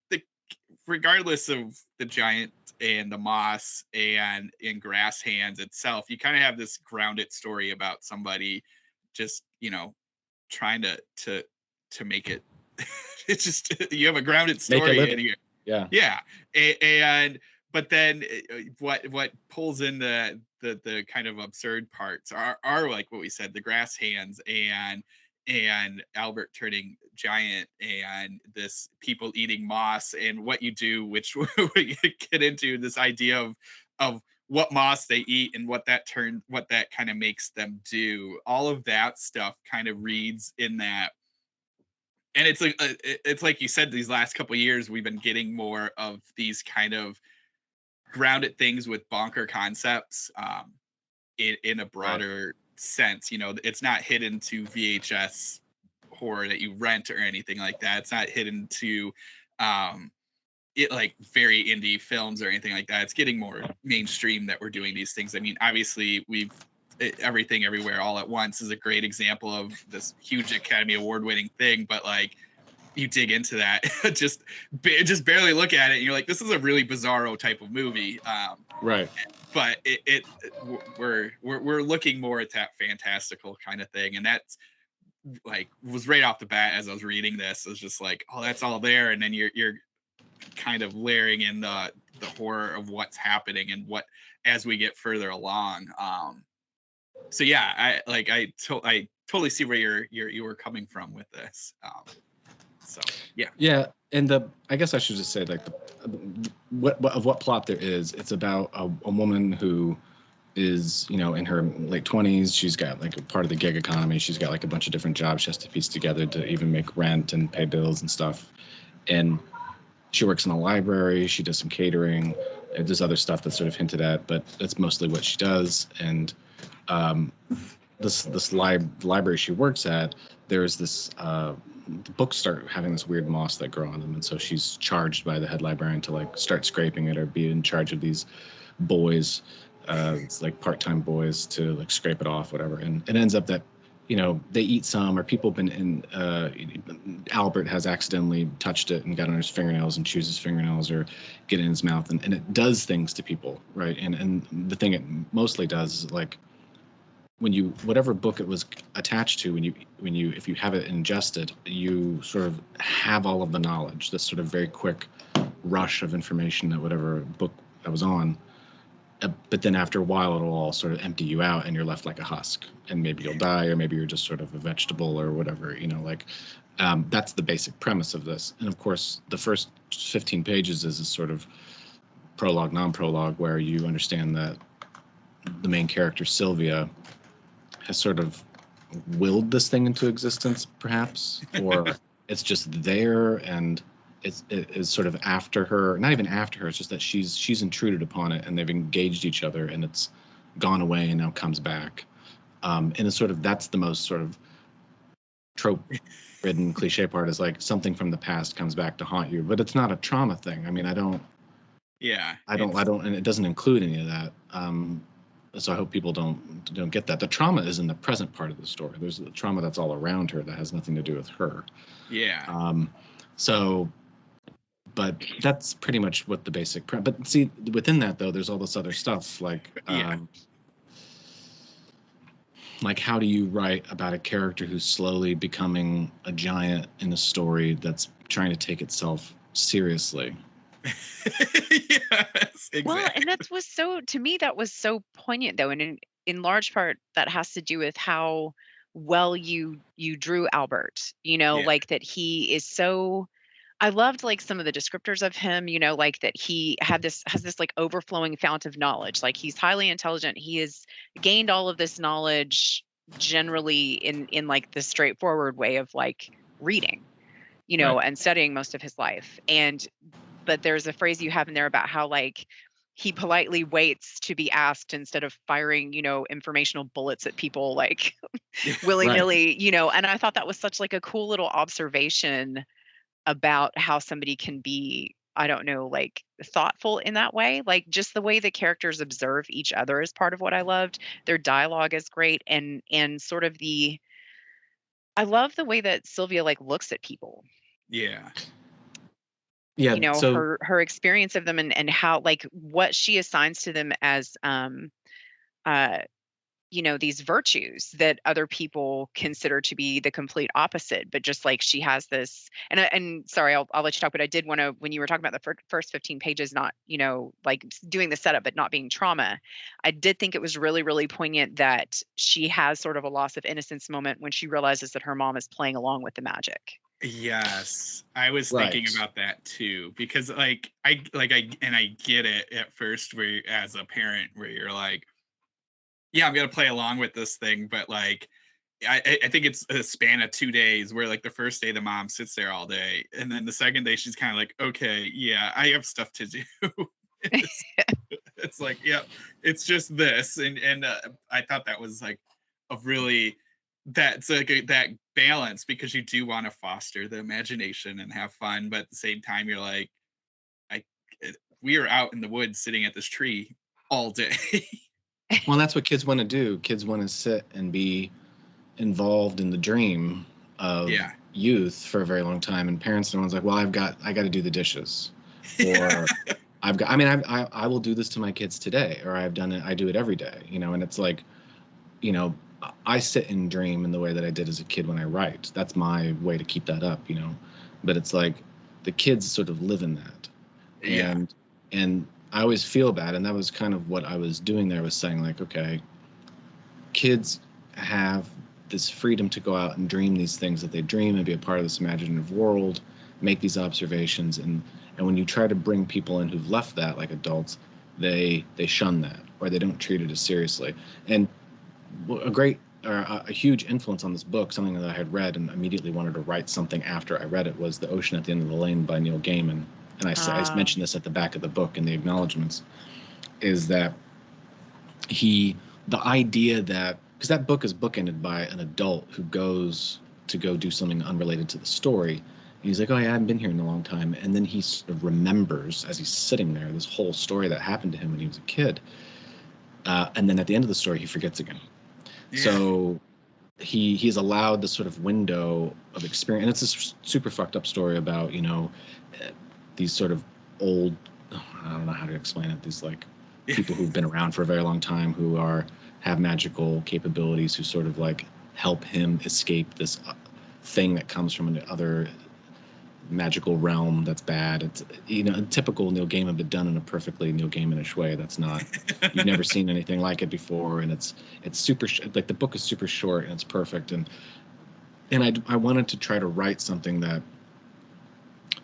regardless of the giant and the moss and in Grasshands itself, you kind of have this grounded story about somebody just trying to make it. It's just you have a grounded story and but then what pulls in the kind of absurd parts are like what we said, the Grasshands and Albert turning giant and this people eating moss and what you do, which we get into this idea of what moss they eat and what that kind of makes them do. All of that stuff kind of reads in that. And it's like you said, these last couple of years, we've been getting more of these kind of grounded things with bonker concepts in a broader sense. It's not hidden to VHS horror that you rent or anything like that. It's not hidden to it like very indie films or anything like that. It's getting more mainstream that we're doing these things. I mean, obviously Everything Everywhere All at Once is a great example of this huge Academy Award winning thing, but like you dig into that, just barely look at it and you're like, this is a really bizarro type of movie. Right. But we're looking more at that fantastical kind of thing. And that's like was right off the bat as I was reading this. It was just like, oh, that's all there. And then you're kind of layering in the horror of what's happening and what as we get further along. So yeah, I totally see where you were coming from with this. So yeah, and I guess I should just say like what plot there is. It's about a woman who is in her late 20s. She's got like a part of the gig economy. She's got like a bunch of different jobs she has to piece together to even make rent and pay bills and stuff. And she works in a library. She does some catering. There's other stuff that's sort of hinted at, but that's mostly what she does. And this library she works at, there's this the books start having this weird moss that grow on them, and so she's charged by the head librarian to like start scraping it or be in charge of these boys, it's like part-time boys, to like scrape it off, whatever. And it ends up that they eat some, or people have been in Albert has accidentally touched it and got on his fingernails and chews his fingernails or get in his mouth, and it does things to people, right? And the thing it mostly does is like whatever book it was attached to, if you have it ingested, you sort of have all of the knowledge, this sort of very quick rush of information that whatever book that was on. But then after a while, it'll all sort of empty you out, and you're left like a husk, and maybe you'll die, or maybe you're just sort of a vegetable or whatever, that's the basic premise of this. And of course, the first 15 pages is a sort of prologue, non-prologue, where you understand that the main character, Sylvia, has sort of willed this thing into existence, perhaps, or it's just there, and it is sort of after her, not even after her, it's just that she's intruded upon it, and they've engaged each other, and it's gone away and now comes back. And it's sort of, that's the most sort of trope-ridden cliche part, is like something from the past comes back to haunt you, but it's not a trauma thing. I mean, I don't, and it doesn't include any of that. So I hope people don't get that. The trauma is in the present part of the story. There's the trauma that's all around her that has nothing to do with her. Yeah. But that's pretty much what the basic. But see, within that though, there's all this other stuff like how do you write about a character who's slowly becoming a giant in a story that's trying to take itself seriously? Yes, exactly. Well, and that was so poignant though, and in large part that has to do with how well you drew Albert. Like that he is so. I loved like some of the descriptors of him. Like that he has this like overflowing fount of knowledge. Like he's highly intelligent. He has gained all of this knowledge generally in like the straightforward way of like reading, Right. and studying most of his life. But there's a phrase you have in there about how like he politely waits to be asked instead of firing, informational bullets at people like willy-nilly, and I thought that was such like a cool little observation about how somebody can be, I don't know, like thoughtful in that way. Like just the way the characters observe each other is part of what I loved. Their dialogue is great. And sort of I love the way that Sylvia like looks at people. Yeah. Yeah. So her experience of them and how like what she assigns to them as these virtues that other people consider to be the complete opposite, but just like she has this, and sorry, I'll let you talk, but I did want to, when you were talking about the first 15 pages, not, like doing the setup, but not being trauma, I did think it was really, really poignant that she has sort of a loss of innocence moment when she realizes that her mom is playing along with the magic. Yes, I was thinking about that too, because I get it at first, where as a parent, where you're like, yeah, I'm gonna play along with this thing, but like, I think it's a span of 2 days where like the first day the mom sits there all day, and then the second day she's kind of like, okay, yeah, I have stuff to do. It's like, yep, it's just this, and I thought that was like a really, that's like that balance, because you do want to foster the imagination and have fun, but at the same time you're like, we are out in the woods sitting at this tree all day. Well, that's what kids want to do. Kids want to sit and be involved in the dream of youth for a very long time, and parents are the ones like, well, I got to do the dishes, or I will do this to my kids today, or I've done it, I do it every day, and it's like, I sit and dream in the way that I did as a kid when I write. That's my way to keep that up, but it's like the kids sort of live in that. And I always feel bad, and that was kind of what I was doing there, was saying like, okay, kids have this freedom to go out and dream these things that they dream and be a part of this imaginative world, make these observations, and when you try to bring people in who've left that, like adults, they shun that, or they don't treat it as seriously. And a huge influence on this book, something that I had read and immediately wanted to write something after I read it, was The Ocean at the End of the Lane by Neil Gaiman. And I mentioned this at the back of the book in the acknowledgments, is that the idea that, because that book is bookended by an adult who goes to go do something unrelated to the story. And he's like, oh yeah, I haven't been here in a long time. And then he sort of remembers, as he's sitting there, this whole story that happened to him when he was a kid. And then at the end of the story, he forgets again. Yeah. So he's allowed this sort of window of experience. And it's this super fucked up story about, these sort of old, I don't know how to explain it, these like people who've been around for a very long time, who have magical capabilities, who sort of like help him escape this thing that comes from another magical realm that's bad. It's, you know, typical Neil Gaiman, but done in a perfectly Neil Gaimanish way. That's not, you've never seen anything like it before, and it's super like the book is super short and it's perfect, and I wanted to try to write something that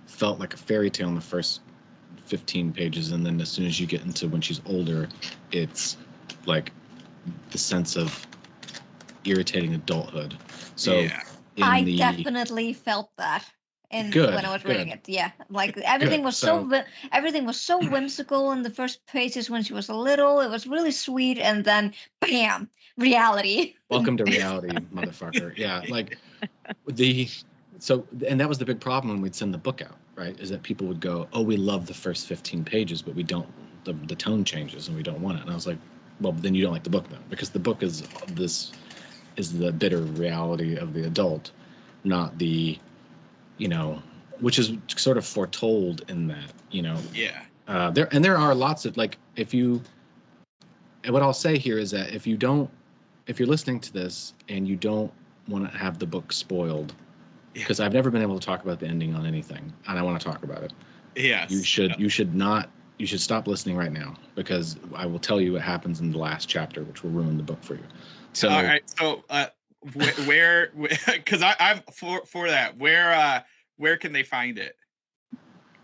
felt like a fairy tale in the first 15 pages, and then as soon as you get into when she's older, it's like the sense of irritating adulthood. So Yeah. I definitely felt that when I was reading it. Yeah, like everything was everything was so whimsical in the first pages when she was little. It was really sweet, and then bam, reality. Welcome to reality, motherfucker. Yeah, like and that was the big problem when we'd send the book out, right? Is that people would go, "Oh, we love the first 15 pages, but we don't. The tone changes, and we don't want it." And I was like, "Well, then you don't like the book, then, because the book is the bitter reality of the adult, not the, you know, which is sort of foretold in that, you know." Yeah. There are lots of, like, what I'll say here is that if you're listening to this and you don't want to have the book spoiled, because I've never been able to talk about the ending on anything, and I want to talk about it. Yes. You should stop listening right now, because I will tell you what happens in the last chapter, which will ruin the book for you. So, all right. So, where? Because I'm for that. Where can they find it?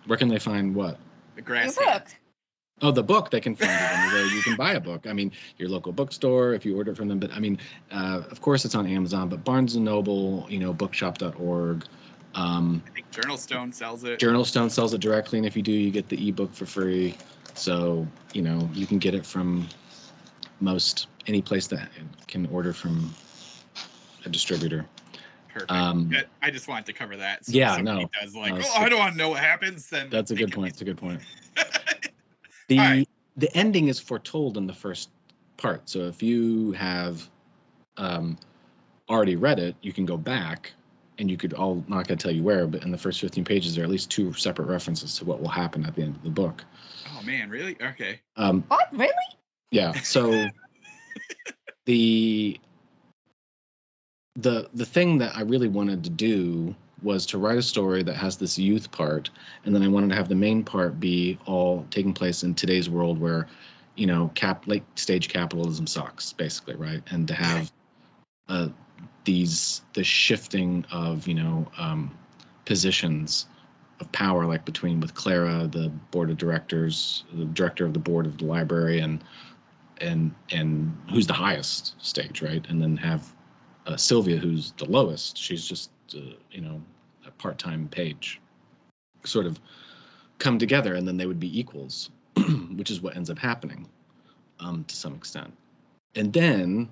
Where can they find what? The Grasshands. Oh, the book, they can find it anywhere you can buy a book. I mean, your local bookstore, if you order it from them. But I mean, of course, it's on Amazon. But Barnes and Noble, you know, bookshop.org. I think Journal Stone sells it. Journal Stone sells it directly, and if you do, you get the ebook for free. So, you know, you can get it from any place that can order from a distributor. Perfect. I just wanted to cover that. So yeah, no. Does like, I don't want to know what happens. Then that's a good point. It's a good point. The ending is foretold in the first part. So if you have already read it, you can go back, and you could not going to tell you where, but in the first 15 pages, there are at least 2 separate references to what will happen at the end of the book. Oh man, really? Okay. What? Really? Yeah. So the thing that I really wanted to do was to write a story that has this youth part, and then I wanted to have the main part be all taking place in today's world where, you know, late stage capitalism sucks, basically, right? And to have the shifting of, you know, positions of power, like with Clara, the board of directors, the director of the board of the library, and who's the highest stage, right? And then have Sylvia, who's the lowest. She's just you know, a part-time page, sort of come together, and then they would be equals, which is what ends up happening to some extent. And then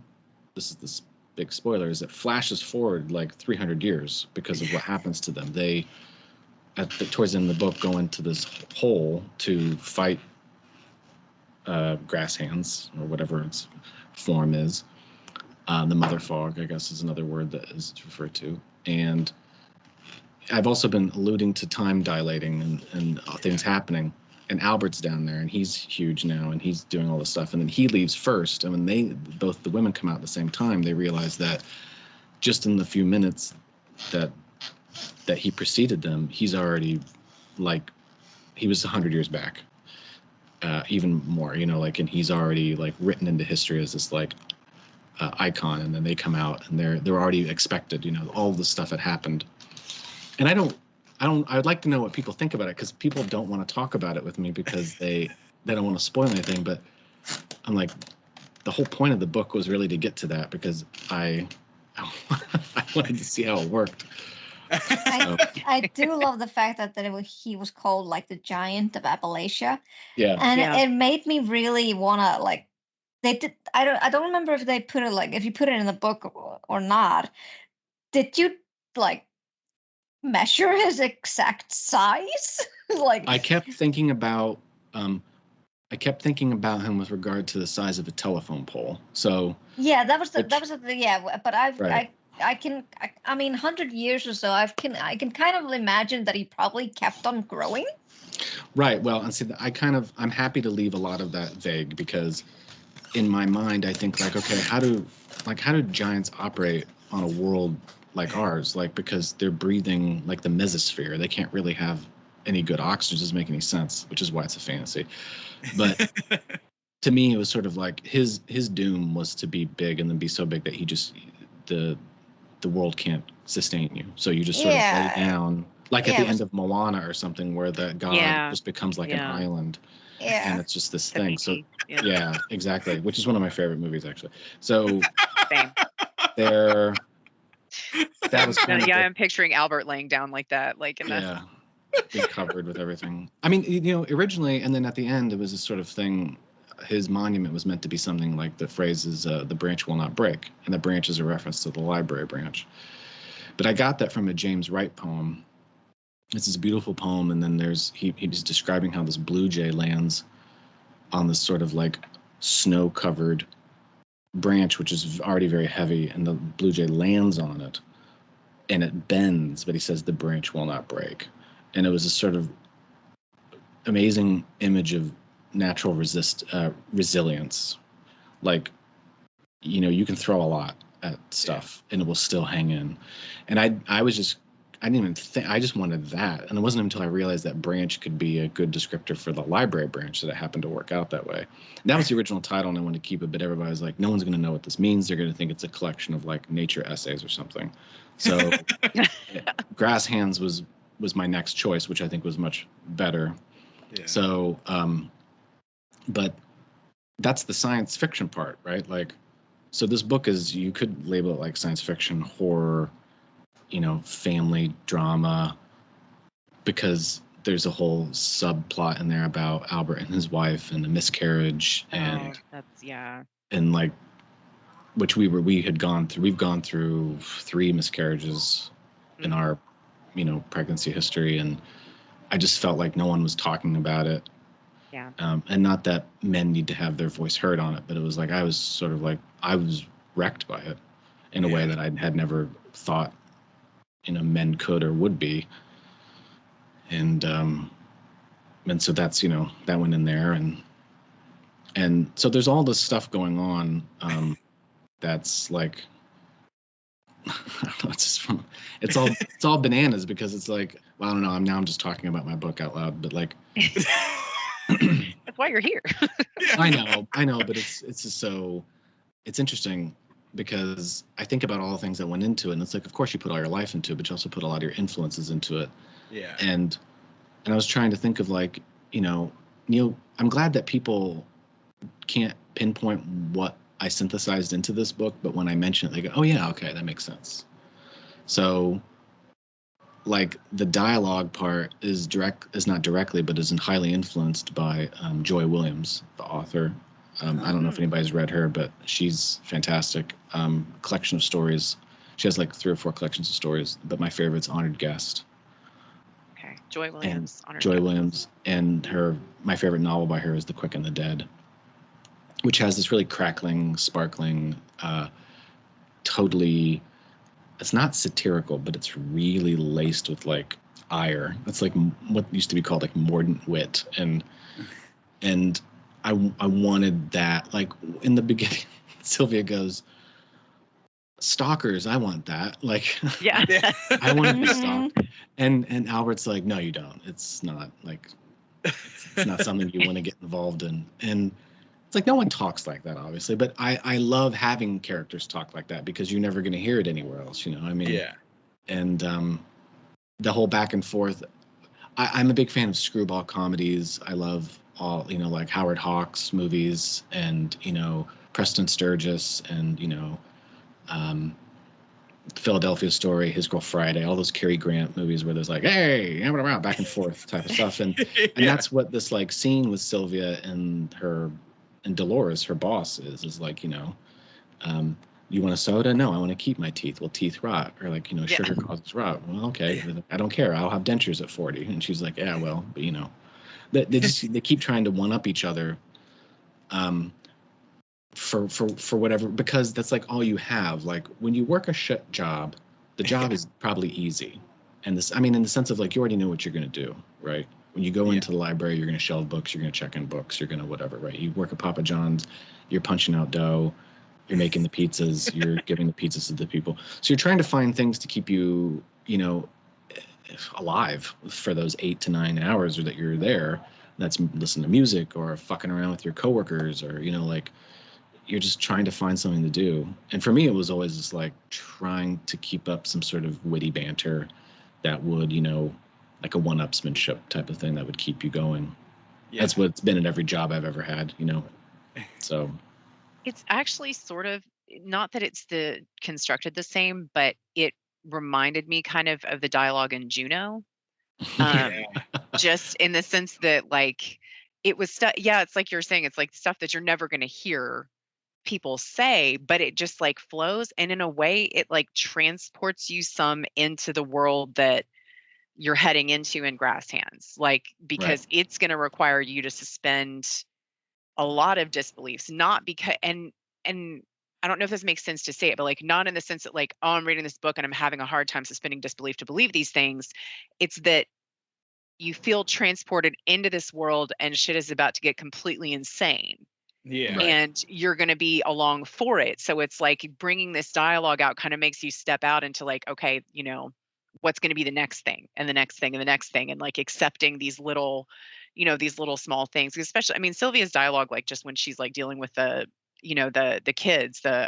this big spoiler is it flashes forward like 300 years because of what happens to them. They towards the end of the book go into this hole to fight Grasshands, or whatever its form is. The Mother Fog, I guess, is another word that is referred to. And I've also been alluding to time dilating and things happening. And Albert's down there, and he's huge now, and he's doing all this stuff. And then he leaves first. And when both the women come out at the same time, they realize that just in the few minutes that he preceded them, he's already, like, he was 100 years back, even more, you know, like, and he's already like written into history as this like icon. And then they come out, and they're already expected, you know, all this stuff had happened. And I'd like to know what people think about it, because people don't want to talk about it with me because they don't want to spoil anything. But I'm like, the whole point of the book was really to get to that, because I wanted to see how it worked. I do love the fact that he was called like the Giant of Appalachia. Yeah. And it made me really want to, like, they did. I don't remember if they put it, like, if you put it in the book or not. Did you, like, measure his exact size? Like, I kept thinking about him with regard to the size of a telephone pole. So yeah, that was the but I I mean, 100 years or so, I can kind of imagine that he probably kept on growing. Right. Well, and see, I'm happy to leave a lot of that vague, because in my mind, I think like, okay, how do giants operate on a world like ours? Like, because they're breathing like the mesosphere, they can't really have any good oxygen. It doesn't make any sense, which is why it's a fantasy. But to me, it was sort of like his doom was to be big and then be so big that he just the world can't sustain you. So you just sort of lay down, like at the end of Moana or something, where the god just becomes like an island. Yeah. And it's just this thing. So yeah, exactly. Which is one of my favorite movies, actually. So that was kind of I'm picturing Albert laying down like that, like in being covered with everything. I mean, you know, originally, and then at the end, it was this sort of thing. His monument was meant to be something like the phrase is "the branch will not break," and the branch is a reference to the library branch. But I got that from a James Wright poem. This is a beautiful poem, and then he's describing how this blue jay lands on this sort of like snow-covered branch, which is already very heavy, and the blue jay lands on it, and it bends, but he says the branch will not break. And it was a sort of amazing image of natural resilience. Like, you know, you can throw a lot at stuff and it will still hang in. And I didn't even think, I just wanted that. And it wasn't until I realized that branch could be a good descriptor for the library branch that it happened to work out that way. And that was the original title, and I wanted to keep it, but everybody was like, no one's going to know what this means. They're going to think it's a collection of like nature essays or something. So Grasshands was my next choice, which I think was much better. Yeah. So, but that's the science fiction part, right? Like, so this book is, you could label it like science fiction, horror, you know, family drama, because there's a whole subplot in there about Albert and his wife and the miscarriage, and and like, which we've gone through 3 miscarriages in our, you know, pregnancy history, and I just felt like no one was talking about it. Yeah. And not that men need to have their voice heard on it, but it was like I was wrecked by it in a way that I had never thought, you know, men could or would be. And so that's, you know, that went in there, and so there's all this stuff going on that's like, I don't know, it's all bananas, because it's like, well, I don't know, I'm just talking about my book out loud, but like that's why you're here. I know, but it's just so, it's interesting, because I think about all the things that went into it, and it's like, of course you put all your life into it, but you also put a lot of your influences into it. Yeah. And I was trying to think of, like, you know, Neil, I'm glad that people can't pinpoint what I synthesized into this book, but when I mention it, they go, oh yeah, okay, that makes sense. So like the dialogue part is not directly, but is highly influenced by Joy Williams, the author. I don't know if anybody's read her, but she's fantastic. Collection of stories. She has like 3 or 4 collections of stories, but my favorite's Honored Guest. Okay, Joy Williams. Williams, and my favorite novel by her is The Quick and the Dead, which has this really crackling, sparkling, totally, it's not satirical, but it's really laced with like ire. It's like what used to be called like mordant wit, and I wanted that. Like in the beginning, Sylvia goes, stalkers, I want that. Like, yeah. I want to be stalked. And Albert's like, no, you don't. It's not like, it's not something you want to get involved in. And it's like, no one talks like that, obviously, but I love having characters talk like that, because you're never going to hear it anywhere else, you know? I mean, yeah. And the whole back and forth. I'm a big fan of screwball comedies. I love all, you know, like Howard Hawks movies, and, you know, Preston Sturges, and, you know, Philadelphia Story, His Girl Friday, all those Cary Grant movies where there's like, hey, back and forth type of stuff. And that's what this like scene with Sylvia and Dolores, her boss, is like, you know, you want a soda? No, I want to keep my teeth. Well, teeth rot, or like, you know, sugar causes rot. Well, okay, I don't care. I'll have dentures at 40. And she's like, yeah, well, but you know, they keep trying to one up each other, for whatever, because that's like all you have. Like when you work a shit job, the job is probably easy. And this, I mean, in the sense of like, you already know what you're going to do, right? When you go into the library, you're going to shelve books, you're going to check in books, you're going to whatever, right? You work at Papa John's, you're punching out dough, you're making the pizzas, you're giving the pizzas to the people. So you're trying to find things to keep you, you know, alive for those 8 to 9 hours that you're there. That's listening to music or fucking around with your coworkers, or, you know, like you're just trying to find something to do. And for me, it was always just like trying to keep up some sort of witty banter that would, you know, like a one-upsmanship type of thing that would keep you going. That's what it's been in every job I've ever had, you know. So it's actually sort of, not that it's constructed the same, but it reminded me kind of the dialogue in Juno. Just in the sense that like it was stuff, it's like you're saying, it's like stuff that you're never going to hear people say, but it just like flows, and in a way it like transports you some into the world that you're heading into in Grasshands, like, because it's going to require you to suspend a lot of disbeliefs, not because and I don't know if this makes sense to say it, but like not in the sense that like, oh, I'm reading this book and I'm having a hard time suspending disbelief to believe these things. It's that you feel transported into this world and shit is about to get completely insane. Yeah. And you're going to be along for it. So it's like bringing this dialogue out kind of makes you step out into like, okay, you know, what's going to be the next thing and the next thing and the next thing, and like accepting these little, you know, these little small things. Especially, I mean, Sylvia's dialogue, like just when she's like dealing with the, you know, the kids, the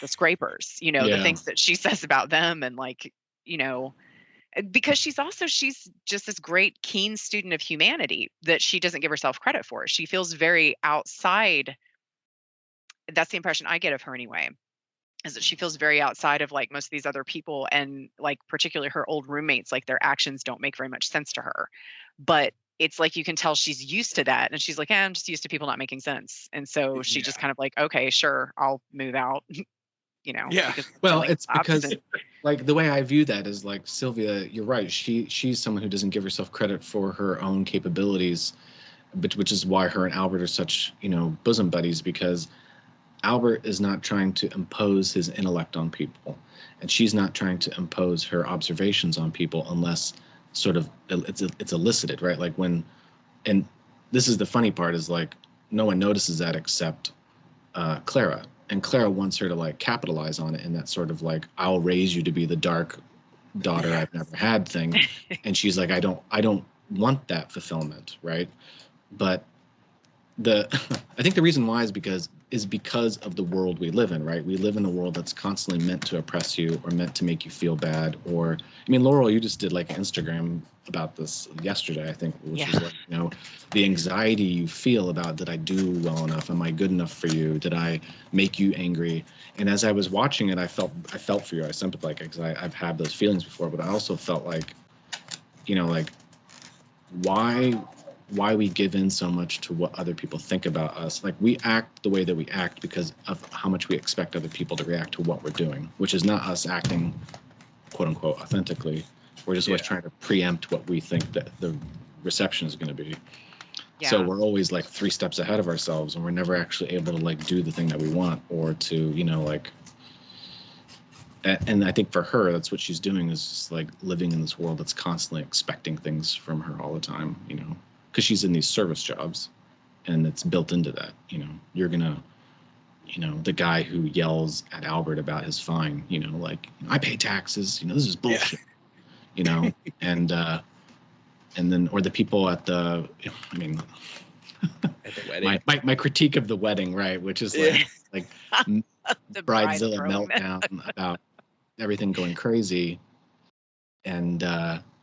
scrapers, you know, the things that she says about them, and like, you know, because she's just this great keen student of humanity that she doesn't give herself credit for. She feels very outside. That's the impression I get of her anyway, is that she feels very outside of like most of these other people, and like particularly her old roommates, like their actions don't make very much sense to her. But it's like you can tell she's used to that, and she's like, I'm just used to people not making sense. And so she just kind of like, okay, sure, I'll move out. You know, well, it's because like the way I view that is like, Sylvia, you're right, she's someone who doesn't give herself credit for her own capabilities, which is why her and Albert are such, you know, bosom buddies, because Albert is not trying to impose his intellect on people, and she's not trying to impose her observations on people unless sort of it's elicited, right? Like when, and this is the funny part, is like no one notices that except Clara. And Clara wants her to like capitalize on it in that sort of like, I'll raise you to be the dark daughter I've never had thing. And she's like, I don't want that fulfillment, right? But I think the reason why is because of the world we live in, right? We live in a world that's constantly meant to oppress you or meant to make you feel bad. Or, I mean, Laurel, you just did like an Instagram about this yesterday, I think, which was like, you know, the anxiety you feel about, did I do well enough? Am I good enough for you? Did I make you angry? And as I was watching it, I felt for you. I sympathized, because I've had those feelings before, but I also felt like, you know, like why we give in so much to what other people think about us. Like we act the way that we act because of how much we expect other people to react to what we're doing, which is not us acting quote unquote authentically. We're just always trying to preempt what we think that the reception is going to be. So we're always like 3 steps ahead of ourselves, and we're never actually able to like do the thing that we want, or to, you know, like, and I think for her, that's what she's doing, is just like living in this world that's constantly expecting things from her all the time, you know, because she's in these service jobs, and it's built into that, you know, you're gonna, you know, the guy who yells at Albert about his fine, you know, like, I pay taxes, you know, this is bullshit, you know, and then, or the people at the, I mean, at the wedding. my critique of the wedding, right, which is like the bridezilla meltdown about everything going crazy, and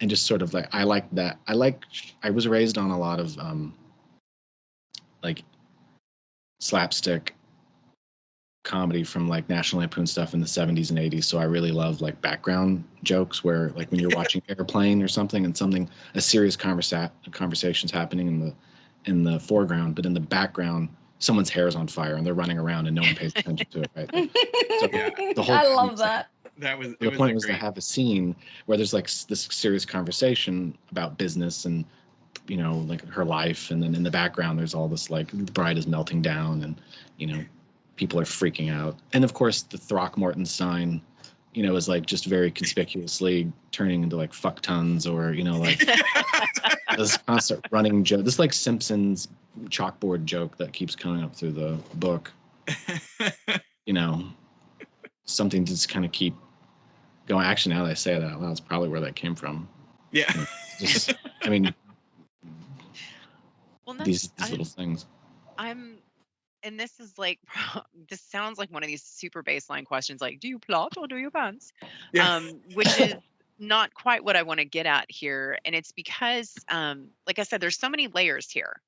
just sort of like, I like that. I was raised on a lot of like slapstick comedy from like National Lampoon stuff in the 70s and 80s. So I really love like background jokes where like when you're watching Airplane or something, and a serious conversation's happening in the foreground, but in the background someone's hair is on fire and they're running around and no one pays attention to it, right? So the whole I love that. The point was to have a scene where there's like this serious conversation about business and you know, like her life, and then in the background there's all this like the bride is melting down, and you know, people are freaking out, and of course the Throckmorton sign, you know, is like just very conspicuously turning into like fuck tons, or you know, like this constant running joke, this like Simpsons chalkboard joke that keeps coming up through the book. You know, something to just kind of keep going. Actually, now that I say that out loud, that's probably where that came from. Yeah. You know, just, I mean, Well, these little things. And this is like, this sounds like one of these super baseline questions, like, do you plot or do you pants? Yeah. Which is not quite what I want to get at here. And it's because, like I said, there's so many layers here.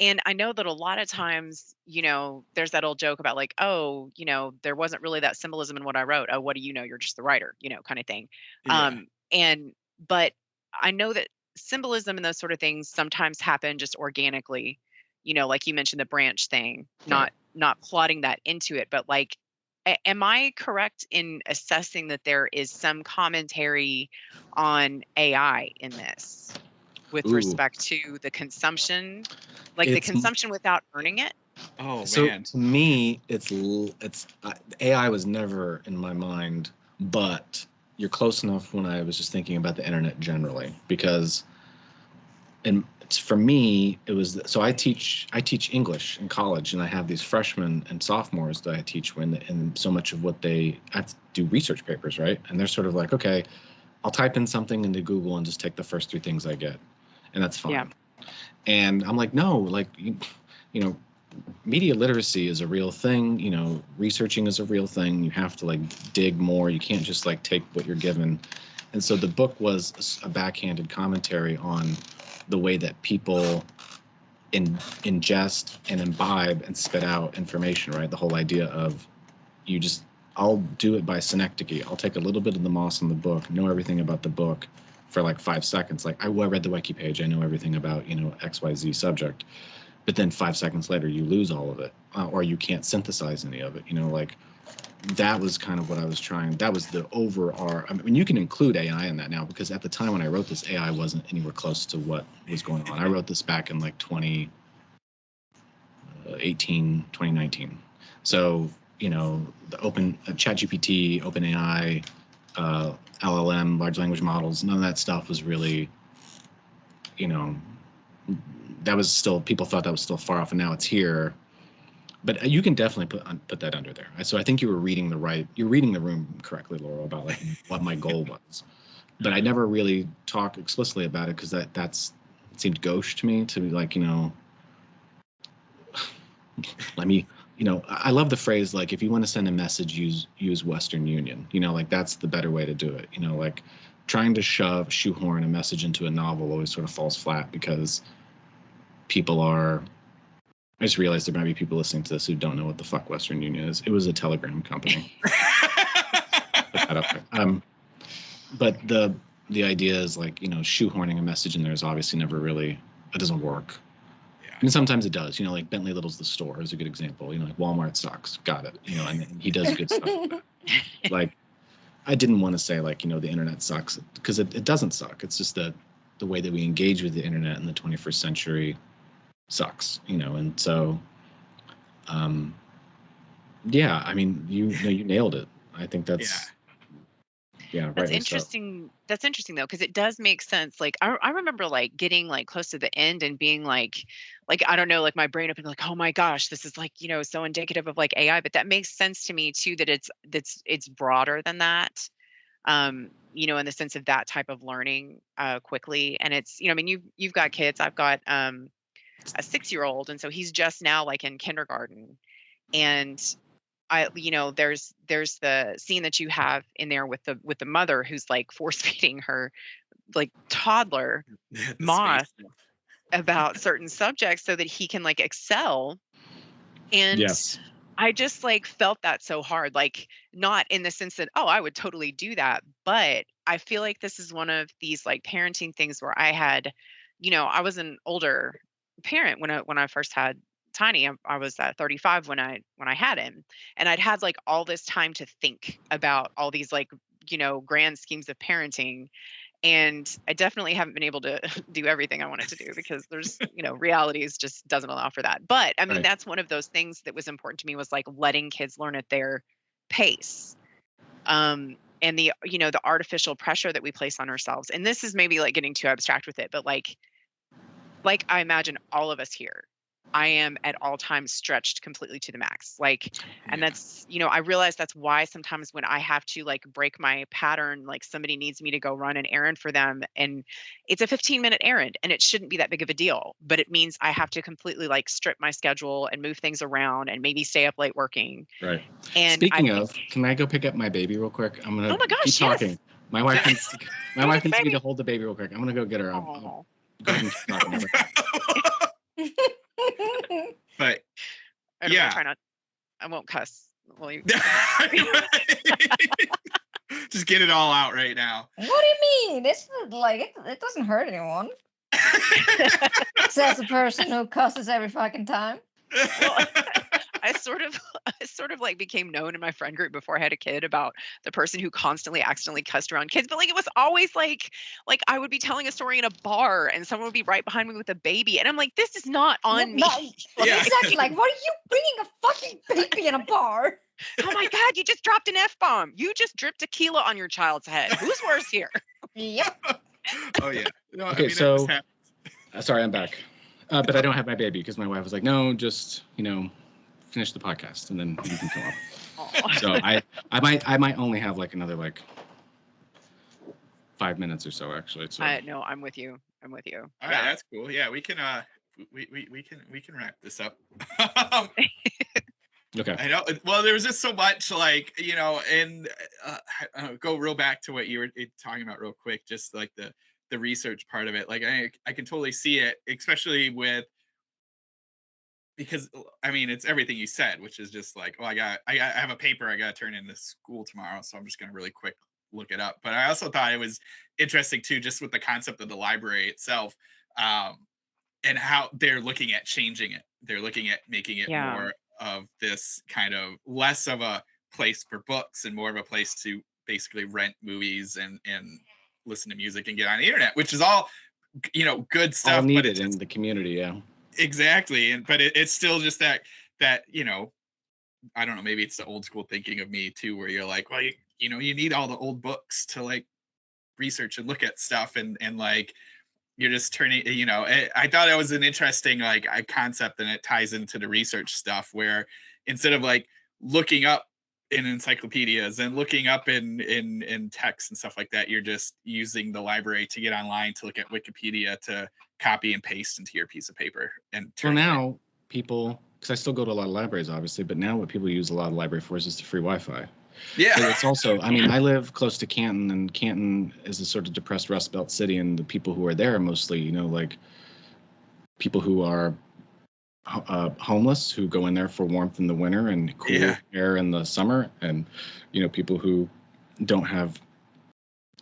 And I know that a lot of times, you know, there's that old joke about like, oh, you know, there wasn't really that symbolism in what I wrote. Oh, what do you know? You're just the writer, you know, kind of thing. Yeah. But I know that symbolism and those sort of things sometimes happen just organically, you know, like you mentioned the branch thing, not plotting that into it, but like, am I correct in assessing that there is some commentary on AI in this with respect to the consumption, like the consumption without earning it? Oh so man. to me, it's AI was never in my mind, but you're close enough when I was just thinking about the internet generally, because and for me it was, so I teach English in college, and I have these freshmen and sophomores that I teach when, and so much of what I have to do research papers, right? And they're sort of like, okay, I'll type in something into Google and just take the first 3 things I get, and that's fine. Yeah. And I'm like, no, like you know, media literacy is a real thing, you know, researching is a real thing. You have to like dig more. You can't just like take what you're given. And so the book was a backhanded commentary on the way that people ingest and imbibe and spit out information, right? The whole idea of I'll do it by synecdoche. I'll take a little bit of the moss in the book, know everything about the book for like 5 seconds. Like I read the wiki page, I know everything about, you know, XYZ subject. But then 5 seconds later, you lose all of it, or you can't synthesize any of it. You know, like that was kind of what I was trying. That was the overall. I mean, you can include AI in that now, because at the time when I wrote this, AI wasn't anywhere close to what was going on. I wrote this back in like 2018, 2019. So, you know, the open ChatGPT, OpenAI, LLM, large language models, none of that stuff was really, you know, that was still, people thought that was still far off, and now it's here. But you can definitely put that under there. So I think you're reading the room correctly, Laurel, about like what my goal was. But I never really talk explicitly about it, because it seemed gauche to me, to be like, you know, let me, you know, I love the phrase, like, if you want to send a message, use Western Union, you know, like that's the better way to do it. You know, like trying to shoehorn a message into a novel always sort of falls flat, because I just realized there might be people listening to this who don't know what the fuck Western Union is. It was a telegram company. Put that up there. But the idea is like, you know, shoehorning a message in there is obviously never really, it doesn't work. Yeah. And sometimes it does, you know, like Bentley Little's The Store is a good example. You know, like Walmart sucks, got it. You know, and he does good stuff. Like, I didn't want to say like, you know, the internet sucks, because it doesn't suck. It's just the way that we engage with the internet in the 21st century sucks, you know. And so yeah, I mean, you nailed it. I think that's That's interesting. So. That's interesting though, because it does make sense. Like I remember like getting like close to the end and being like I don't know, like my brain opened, like, oh my gosh, this is like, you know, so indicative of like AI. But that makes sense to me too, that it's broader than that. You know, in the sense of that type of learning quickly. And it's, you know, I mean, you've got kids. I've got a 6-year-old, and so he's just now like in kindergarten. And you know, there's the scene that you have in there with the mother who's like force feeding her like toddler moth about certain subjects so that he can like excel. And yes. I just like felt that so hard, like not in the sense that, oh, I would totally do that, but I feel like this is one of these like parenting things where I had, you know, I was an older parent when I first had Tiny. I was at 35 when I had him, and I'd had like all this time to think about all these like, you know, grand schemes of parenting. And I definitely haven't been able to do everything I wanted to do because there's, realities just doesn't allow for that. But I mean, Right. that's one of those things that was important to me, was like letting kids learn at their pace. And the artificial pressure that we place on ourselves. And this is maybe like getting too abstract with it, but like I imagine all of us here, I am at all times stretched completely to the max. And that's, I realize that's why sometimes when I have to like break my pattern, like somebody needs me to go run an errand for them, and it's a 15-minute errand and it shouldn't be that big of a deal, but it means I have to completely like strip my schedule and move things around and maybe stay up late working. Right. And speaking of, can I go pick up my baby real quick? I'm going to keep talking. Yes. My wife needs me to hold the baby real quick. I'm going to go get her. I'll go ahead and keep talking. But I won't cuss. Well, just get it all out right now. What do you mean? It's like it doesn't hurt anyone. Says the person who cusses every fucking time. Well, I sort of like became known in my friend group before I had a kid about the person who constantly accidentally cussed around kids. But like it was always like I would be telling a story in a bar and someone would be right behind me with a baby, and I'm like, this is not on me. Exactly. Like, what are you bringing a fucking baby in a bar? Oh my God, you just dropped an F-bomb. You just dripped tequila on your child's head. Who's worse here? Yep. Oh yeah. No, okay, so sorry, I'm back. But I don't have my baby because my wife was like, no, just finish the podcast and then you can come up. So I might only have like another like 5 minutes or so actually. So no, I'm with you. All right, that's cool. Yeah, we can we can wrap this up. Okay. I know. Well, there was just so much like, and go real back to what you were talking about real quick, just like the research part of it. Like I can totally see it, especially because I mean, it's everything you said, which is just like, oh, I have a paper I got to turn in to school tomorrow, so I'm just going to really quick look it up. But I also thought it was interesting too, just with the concept of the library itself, and how they're looking at changing it. They're looking at making it more of this kind of less of a place for books and more of a place to basically rent movies and listen to music and get on the internet, which is all good stuff, all needed in the community. Exactly. But it's still just that I don't know, maybe it's the old school thinking of me too, where you're like, well, you need all the old books to like research and look at stuff, and like you're just turning, I thought it was an interesting like a concept, and it ties into the research stuff, where instead of like looking up in encyclopedias and looking up in text and stuff like that, you're just using the library to get online to look at Wikipedia to copy and paste into your piece of paper. And now people, because I still go to a lot of libraries obviously, but now what people use a lot of the library for is just the free Wi-Fi. Yeah. But it's also, I mean, I live close to Canton, and Canton is a sort of depressed Rust Belt city, and the people who are there are mostly, like people who are homeless, who go in there for warmth in the winter and cool air in the summer, and people who don't have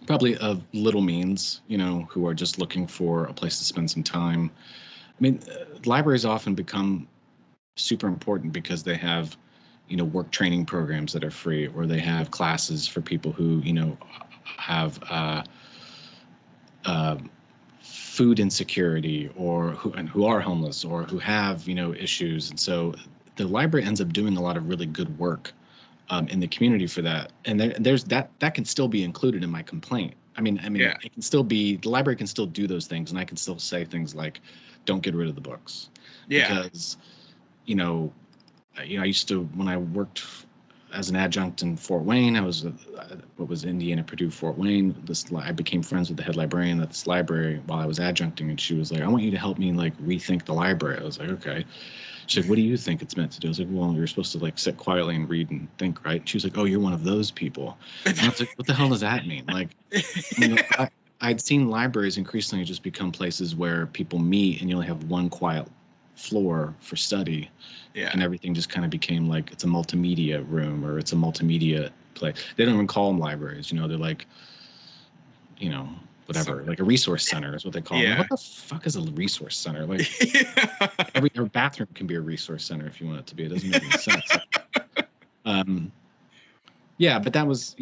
probably of little means, who are just looking for a place to spend some time. I mean, libraries often become super important because they have work training programs that are free, or they have classes for people who have food insecurity, or who are homeless, or who have issues. And so the library ends up doing a lot of really good work in the community for that. And there's that can still be included in my complaint. I mean, it can still be, the library can still do those things, and I can still say things like, don't get rid of the books. Because I used to, when I worked as an adjunct in Fort Wayne, I was what was Indiana, Purdue, Fort Wayne. I became friends with the head librarian at this library while I was adjuncting, and she was like, I want you to help me like rethink the library. I was like, okay. She's like, what do you think it's meant to do? I was like, well, you're supposed to like sit quietly and read and think, right? She was like, oh, you're one of those people. And I was like, what the hell does that mean? Like, I'd seen libraries increasingly just become places where people meet, and you only have one quiet floor for study. And everything just kind of became like it's a multimedia room, or it's a multimedia place. They don't even call them libraries, they're like, whatever, like a resource center is what they call them. What the fuck is a resource center? Like every bathroom can be a resource center if you want it to be. It doesn't make any sense. But that was,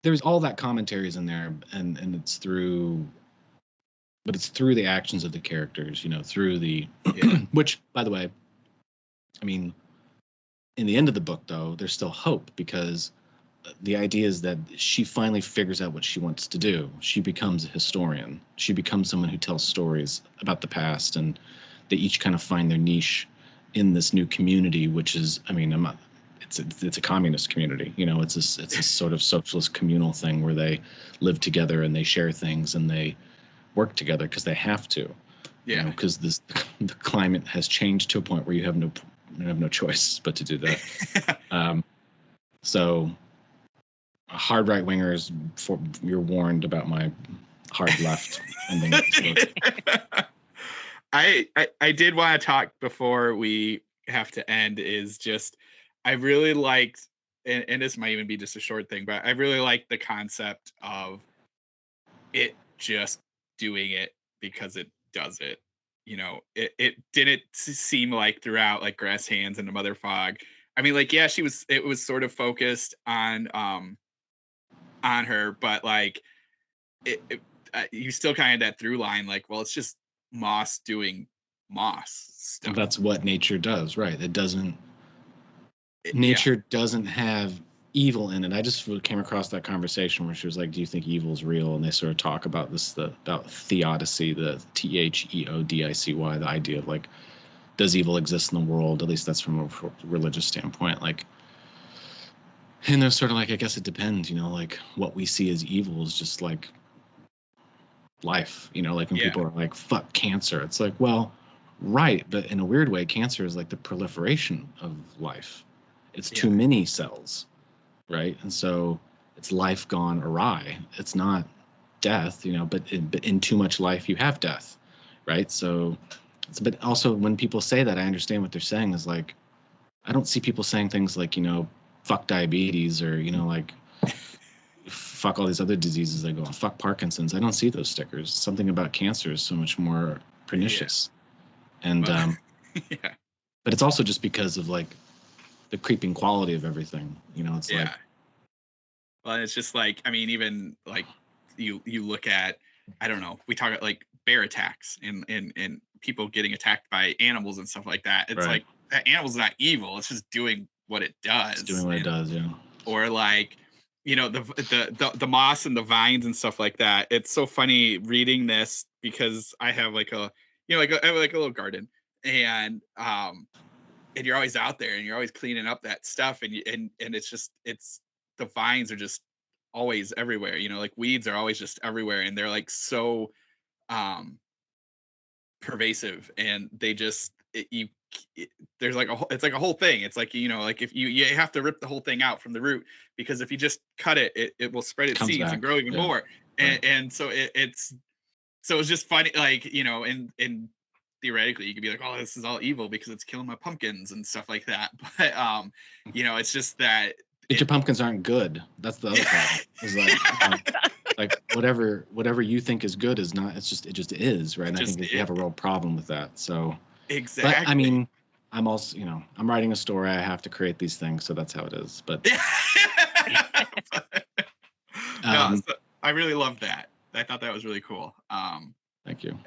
there's all that commentaries in there, and it's through the actions of the characters, through the which, by the way, I mean, in the end of the book, though, there's still hope, because the idea is that she finally figures out what she wants to do. She becomes a historian. She becomes someone who tells stories about the past, and they each kind of find their niche in this new community, which is, I mean, it's a communist community. It's a sort of socialist communal thing where they live together and they share things and they work together because they have to. Yeah. Because the climate has changed to a point where you have no choice but to do that. So hard right wingers, you're warned about my hard left ending. I did want to talk before we have to end, is just, I really liked, and this might even be just a short thing, but I really liked the concept of it just doing it because it does it. It didn't seem like throughout, like Grasshands and the Mother Fog. I mean, like, yeah, it was sort of focused on her, but like you still kind of that through line, like, well, it's just moss doing moss stuff. That's what nature does, right? Nature doesn't have evil in it. I just came across that conversation where she was like, do you think evil is real? And they sort of talk about about theodicy, the THEODICY, the idea of like, does evil exist in the world? At least that's from a religious standpoint. Like, and they're sort of like, I guess it depends, like what we see as evil is just like life, like when people are like, fuck cancer. It's like, well, right. But in a weird way, cancer is like the proliferation of life. It's too many cells, right? And so it's life gone awry. It's not death, but in too much life, you have death, right? So, but also when people say that, I understand what they're saying is like, I don't see people saying things like, fuck diabetes, or, like, fuck all these other diseases. They go, fuck Parkinson's. I don't see those stickers. Something about cancer is so much more pernicious. Yeah. And, but it's also just because of like the creeping quality of everything, it's like. Well, it's just like, I mean, even like you look at, I don't know, we talk about like bear attacks and people getting attacked by animals and stuff like that. It's like, that animal's not evil. It's just doing what it does. It's doing what it does, yeah. Or like, the moss and the vines and stuff like that. It's so funny reading this because I have like I have like a little garden, and you're always out there and you're always cleaning up that stuff, and it's the vines are just always everywhere. Like weeds are always just everywhere, and they're like so pervasive, and they just there's like it's like a whole thing. It's like, like if you have to rip the whole thing out from the root, because if you just cut it it will spread its seeds and grow even more. And so it's just funny, like, and theoretically you could be like, oh, this is all evil because it's killing my pumpkins and stuff like that, but it's just that your pumpkins aren't good. That's the other problem. Is like whatever you think is good is not. It just is, right? And I think that you have a real problem with that. So exactly. But I mean, I'm also, I'm writing a story. I have to create these things, so that's how it is. But so I really love that. I thought that was really cool. Thank you.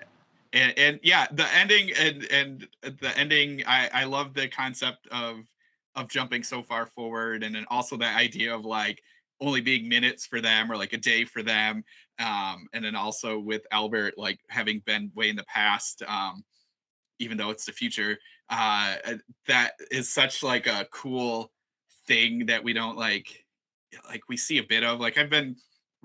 And yeah, the ending and the ending, I love the concept of jumping so far forward, and then also that idea of like only being minutes for them or like a day for them, and then also with Albert like having been way in the past, even though it's the future. That is such like a cool thing that we don't like we see a bit of. Like I've been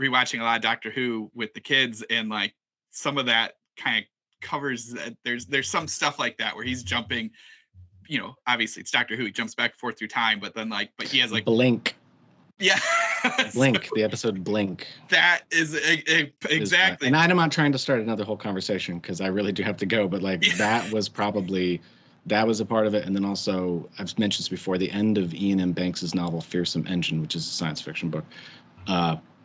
rewatching a lot of Doctor Who with the kids, and like some of that kind of covers that. There's some stuff like that where he's jumping, obviously it's Doctor Who, he jumps back and forth through time, but then but he has like Blink. Yeah. Blink, the episode Blink. That is exactly. And I'm not trying to start another whole conversation because I really do have to go, but like that was a part of it. And then also, I've mentioned this before, the end of Ian M. Banks's novel Fearsome Engine, which is a science fiction book,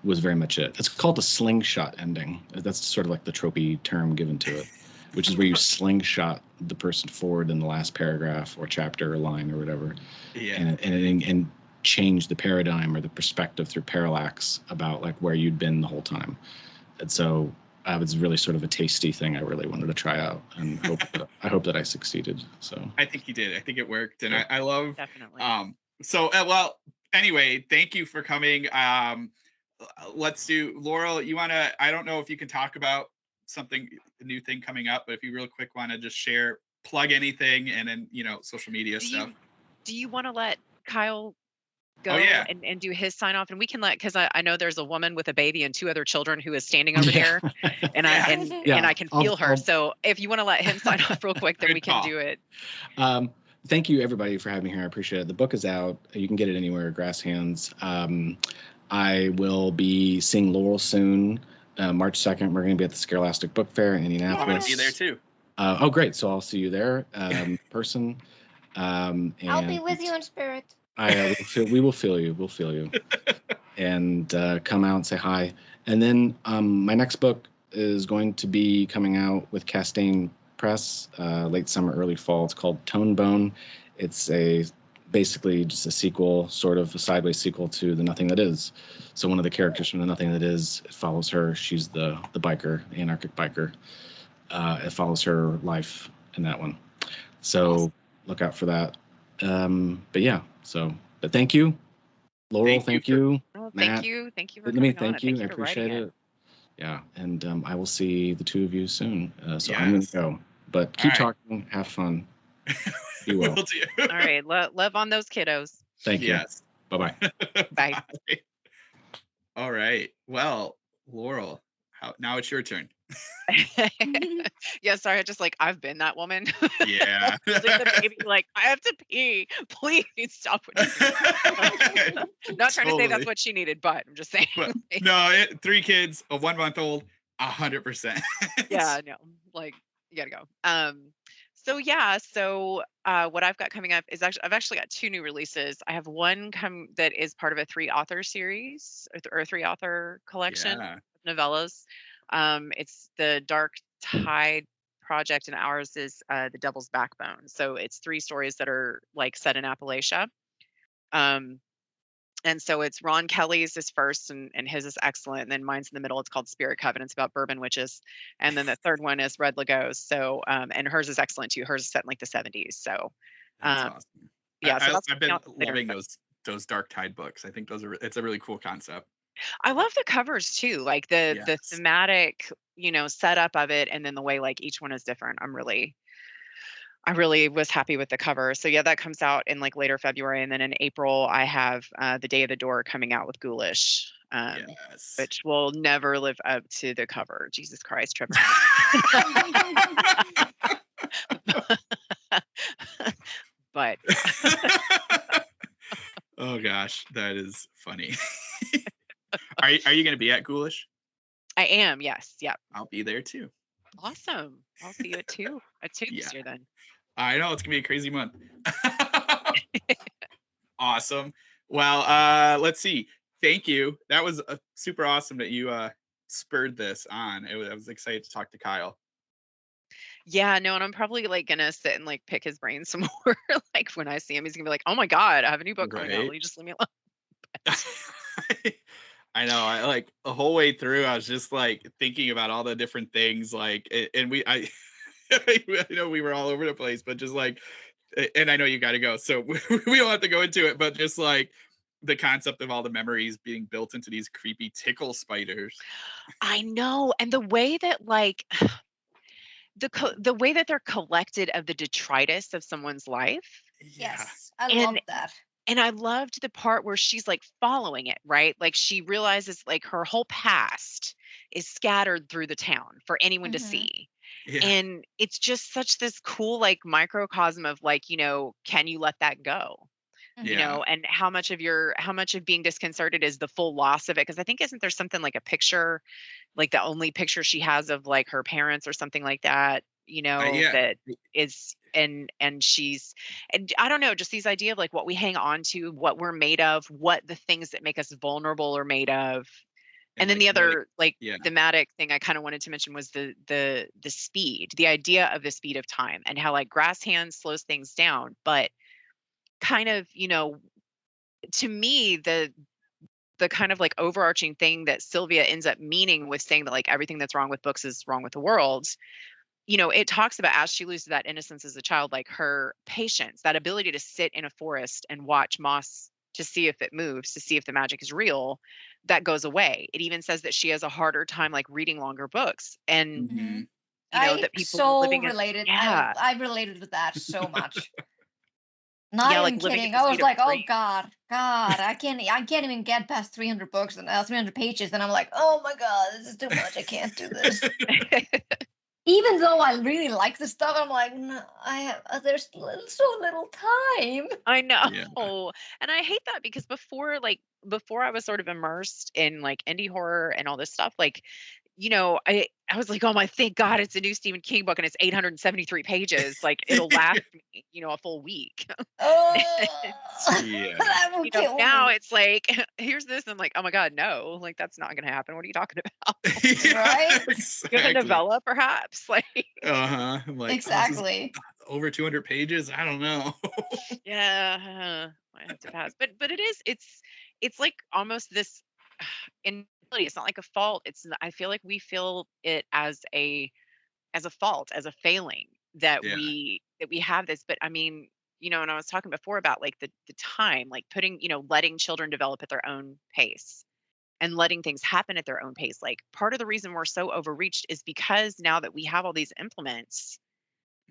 was very much it. It's called a slingshot ending. That's sort of like the tropey term given to it, which is where you slingshot the person forward in the last paragraph or chapter or line or whatever. Yeah. And change the paradigm or the perspective through parallax about like where you'd been the whole time. And so it was really sort of a tasty thing I really wanted to try out, and I hope that I succeeded. So I think you did. I think it worked, and I love Definitely. Well, anyway, thank you for coming. Let's do Laurel. You want to? I don't know if you can talk about something, a new thing coming up, but if you real quick want to just plug anything, and then social media stuff. Do you want to let Kyle go and do his sign off, and we can because I know there's a woman with a baby and 2 other children who is standing over there, and I can feel her. So if you want to let him sign off real quick, then we can do it. Thank you everybody for having me here. I appreciate it. The book is out. You can get it anywhere. Grasshands. I will be seeing Laurel soon. March 2nd, we're going to be at the Scholastic Book Fair in Indianapolis. I'm going to be there too. Oh, great. So I'll see you there person. And I'll be with you in spirit. We will feel you. We'll feel you. And come out and say hi. And then my next book is going to be coming out with Castaigne Press late summer, early fall. It's called Tone Bone. It's basically just a sequel, sort of a sideways sequel to The Nothing That Is. So one of the characters from The Nothing That Is, it follows her. She's the biker, the anarchic biker. It follows her life in that one. So look out for that. But thank you, Laurel. Thank you, Matt. Thank you for coming on. Thank you. I appreciate it. Yeah, and I will see the 2 of you soon. So I'm going to go. But keep talking. Have fun. Be well. Will do. All right. Love on those kiddos. Thank you. Yes. Bye-bye. Bye. All right. Well, Laurel, now it's your turn. Yeah, sorry. I've been that woman. Yeah. The baby, I have to pee. Please stop what you're doing. Not trying to say that's what she needed, but I'm just saying. But, no, 3 kids, a 1-month-old, 100%. Yeah, no. You gotta go. So what I've got coming up is I've actually got 2 new releases. I have one that is part of a 3-author series or a 3-author collection of novellas. It's the Dark Tide Project, and ours is The Devil's Backbone. So it's 3 stories that are set in Appalachia. And so it's Ron Kelly's is first, and his is excellent. And then mine's in the middle. It's called Spirit Covenants, about bourbon witches. And then the third one is Red Lagos. So, and hers is excellent too. Hers is set in the 70s. So, that's awesome. Yeah. I've been loving those Dark Tide books. I think it's a really cool concept. I love the covers too, the thematic, setup of it, and then the way each one is different. I really was happy with the cover. So yeah, that comes out in later February, and then in April I have The Day of the Door coming out with Ghoulish, which will never live up to the cover. Jesus Christ, Trevor. But oh gosh, that is funny. Are you going to be at Ghoulish? I am. Yes. Yep. I'll be there too. Awesome. I'll see you at 2 this year then. I know it's gonna be a crazy month. Awesome. Well, let's see. Thank you. That was super awesome that you spurred this on. I was excited to talk to Kyle. Yeah, no, and I'm probably gonna sit and pick his brain some more. When I see him, he's gonna be like, "Oh my God, I have a new book coming out. Will you just leave me alone?" I know. I the whole way through, I was just thinking about all the different things. And I know we were all over the place, but just and I know you got to go, so we don't have to go into it. But just the concept of all the memories being built into these creepy tickle spiders. I know, and the way that the way that they're collected of the detritus of someone's life. Yes, I love that. And I loved the part where she's following it, right? She realizes her whole past is scattered through the town for anyone to see. Yeah. And it's just such this cool microcosm of can you let that go? And how much of being disconcerted is the full loss of it? Because I think isn't there something a picture, the only picture she has of her parents or something like that, that is and she's, and I don't know, just these idea of what we hang on to, what we're made of, what the things that make us vulnerable are made of. And then the other thematic thing I kind of wanted to mention was the speed, the idea of the speed of time, and how Grasshands slows things down, but kind of, to me, the kind of like overarching thing that Sylvia ends up meaning with saying that like everything that's wrong with books is wrong with the world, it talks about as she loses that innocence as a child, like her patience, that ability to sit in a forest and watch moss to see if it moves, to see if the magic is real, that goes away. It even says that she has a harder time like reading longer books, and Mhm. that people living in, related. yeah, I related with that so much. yeah, Not like even living kidding. at the I was speed of like, oh dream. God, I can't even get past 300 books and 300 pages, and I'm like, oh my God, this is too much. I can't do this. Even though I really like the stuff, I'm like, no, there's so little time. I know. Yeah. And I hate that because before I was sort of immersed in like indie horror and all this stuff, like, I was like, oh my, thank God it's a new Stephen King book and it's 873 pages. Like it'll last me, a full week. Oh, Yeah. that will kill Now me. it's like, here's this. I'm like, oh my God, no, like that's not going to happen. What are you talking about? Yeah, Right? You have a exactly. novella, perhaps? Like, I'm like, this is Exactly. over 200 pages. I don't know. yeah, I have to pass. But it's like almost this inability. It's not like a fault. I feel like we feel it as a fault, as a failing that Yeah. we have this. But I mean, and I was talking before about like the time, like putting, letting children develop at their own pace and letting things happen at their own pace. Like part of the reason we're so overreached is because now that we have all these implements,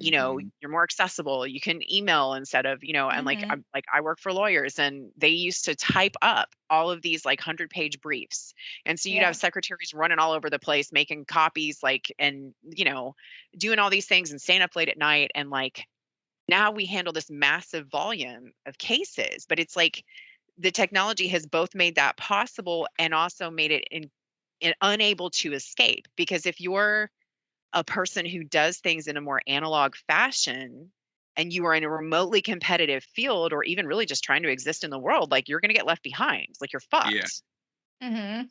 Mhm. you're more accessible. You can email instead of, and like Mhm. I work for lawyers, and they used to type up all of these like 100-page briefs. And so you'd Yeah. have secretaries running all over the place, making copies, like, and, doing all these things and staying up late at night. And like, now we handle this massive volume of cases, but it's like the technology has both made that possible and also made it unable to escape. Because if you're a person who does things in a more analog fashion and you are in a remotely competitive field, or even really just trying to exist in the world, like you're going to get left behind, like you're Yeah. fucked. Mm-hmm.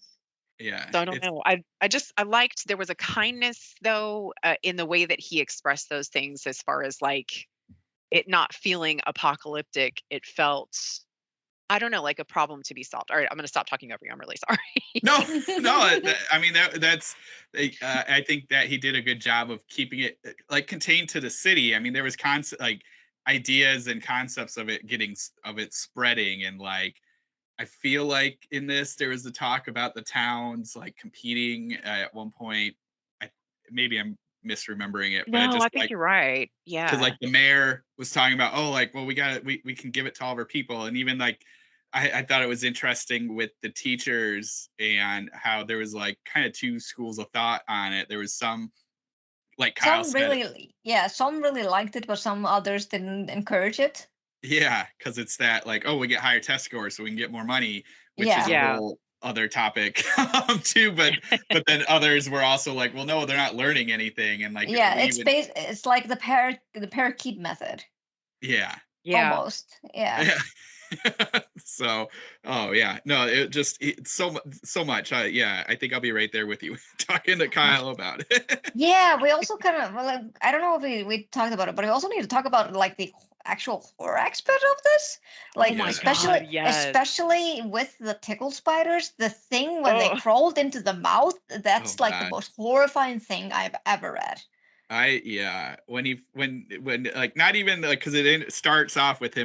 Yeah. So I don't know. I liked, there was a kindness though, in the way that he expressed those things, as far as like it not feeling apocalyptic. It felt, I don't know, like a problem to be solved. All right, I'm going to stop talking over you. I'm really sorry. No, I mean that's. I think that he did a good job of keeping it like contained to the city. I mean, there was concept like ideas and concepts of it spreading, and like I feel like in this there was the talk about the towns like competing at one point. I maybe I'm misremembering it, but it No, just I think like you're right. because Yeah. like the mayor was talking about, oh, like, well, we can give it to all of our people, and even like I thought it was interesting with the teachers and how there was like kind of two schools of thought on it. There was some, like Kyle Some said, really, yeah, some really liked it, but some others didn't encourage it. yeah, because it's that like, oh, we get higher test scores so we can get more money, which is Yeah. a Yeah. whole other topic too. But then others were also like, well, no, they're not learning anything, and like Yeah, we would, it's like the parakeet method. yeah. Yeah. Almost. Yeah. Yeah. So, oh yeah, no, it's so much. Yeah, I think I'll be right there with you talking to Kyle about it. Yeah, we also kind of, well, like, I don't know if we talked about it, but we also need to talk about like the actual horror aspect of this. Like Oh my especially God, yes. especially with the tickle spiders, the thing when they Oh, crawled into the mouth, Oh that's like the God. most horrifying thing I've ever read. Yeah, when like not even like because it starts off with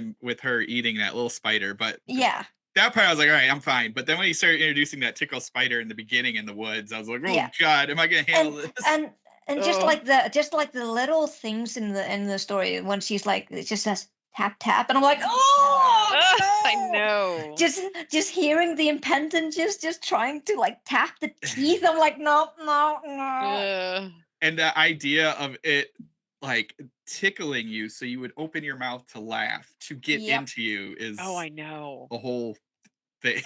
her eating that little spider, but Yeah. that part I was like, all right, I'm fine. But then when he started introducing that tickle spider in the beginning in the woods, I was like, oh Yeah. God, am I gonna handle And this? and oh, just like the little things in the story when she's like, it just says tap tap, and I'm like, oh I no. know. Just hearing the impendence, just trying to like tap the teeth. I'm like, no, no, no. Ugh. And the idea of it like tickling you so you would open your mouth to laugh to get Yep. into you is Oh, I know. a whole thing.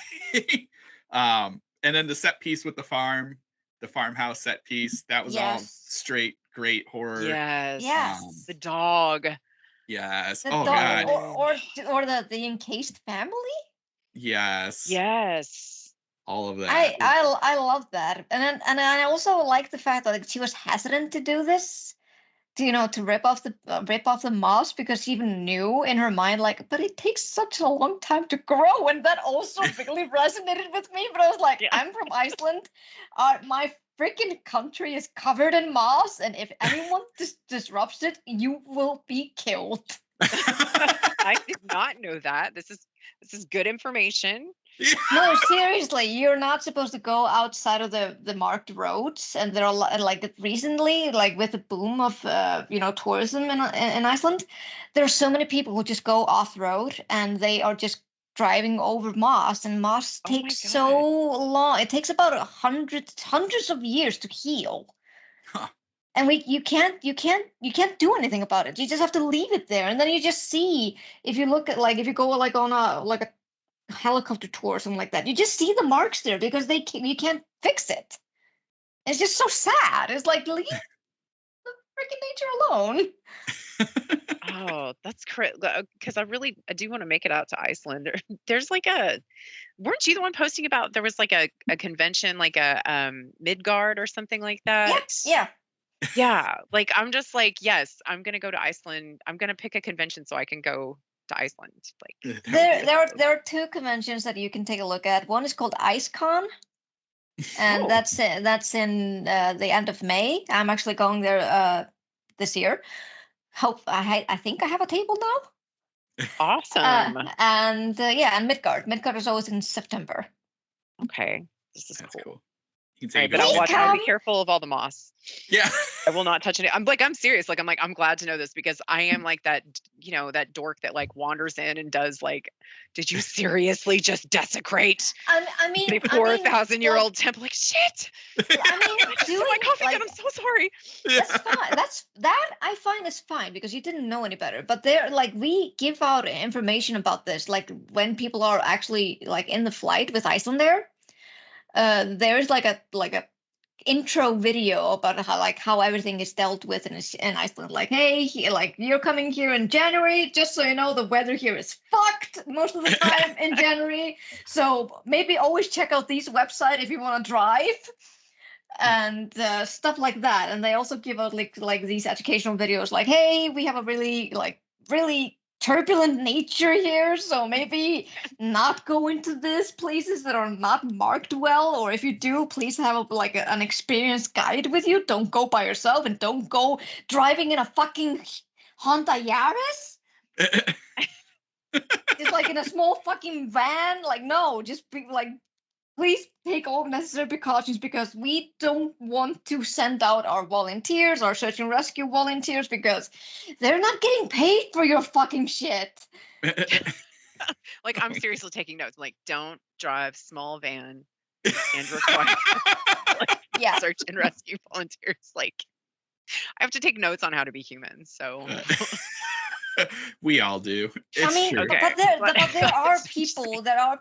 And then the set piece with the farmhouse set piece, that was all Yes. straight great horror. Yes. Um, The dog. yes. The Oh dog, God. or the encased family. Yes. Yes. All of that. I love that, and I also like the fact that like, she was hesitant to do this, to rip off the moss, because she even knew in her mind, like, but it takes such a long time to grow, and that also really resonated with me. But I was like, I'm from Iceland, my freaking country is covered in moss, and if anyone disrupts it, you will be killed. I did not know that. This is good information. No, seriously, you're not supposed to go outside of the marked roads, and there are like recently, like with the boom of tourism in Iceland, there are so many people who just go off road, and they are just driving over moss, and moss takes so long. It takes about hundreds of years to heal. Huh. And you can't do anything about it. You just have to leave it there, and then you just see, if you look at, like, if you go like on a helicopter tour or something like that, you just see the marks there because you can't fix it. It's just so sad. It's like, leave the freaking nature alone. Oh, that's correct. Because I do want to make it out to Iceland. There's like weren't you the one posting about, there was like a convention, like a Midgard or something like that? Yeah. Like, I'm just like, yes, I'm gonna go to Iceland. I'm gonna pick a convention so I can go to Iceland. Like, there are two conventions that you can take a look at. One is called IceCon, and that's in the end of May. I'm actually going there this year. I think I have a table now. Awesome. And Midgard is always in September. Okay, this is cool. You can but I'll be careful of all the moss. Yeah. I will not touch it. I'm serious. Like, I'm glad to know this, because I am like that, that dork that like wanders in and does like, did you seriously just desecrate the 4,000-year-old temple? Like, shit. I mean, doing my coffee, like, I'm so sorry. That's fine. That I find is fine, because you didn't know any better. But we give out information about this, like when people are actually like in the flight with Icelandair. There's like a intro video about how everything is dealt with in Iceland. Like, hey, you're coming here in January, just so you know, the weather here is fucked most of the time in January. So maybe always check out these websites if you want to drive, and stuff like that. And they also give out like these educational videos, like, hey, we have a really turbulent nature here, so maybe not go into these places that are not marked well, or if you do, please have an experienced guide with you. Don't go by yourself, and don't go driving in a fucking Honda Yaris. It's like in a small fucking van. Like, no, just be like, please take all necessary precautions, because we don't want to send out our volunteers, our search and rescue volunteers, because they're not getting paid for your fucking shit. Like, I'm seriously taking notes. I'm like, don't drive small van and require search and rescue volunteers. Like, I have to take notes on how to be human. So we all do. It's true. Okay. But there are people. There are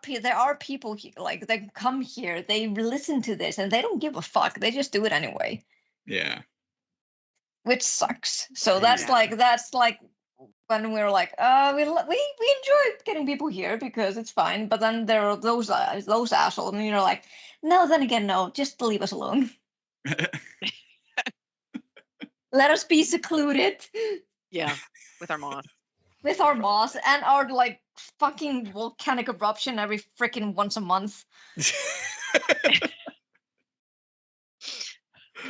people like that come here. They listen to this and they don't give a fuck. They just do it anyway. Yeah. Which sucks. So that's like when we're like, we enjoy getting people here because it's fine. But then there are those assholes, and you're like, no. Then again, no. Just leave us alone. Let us be secluded. Yeah. With our moss. With our moss and our like fucking volcanic eruption every freaking once a month.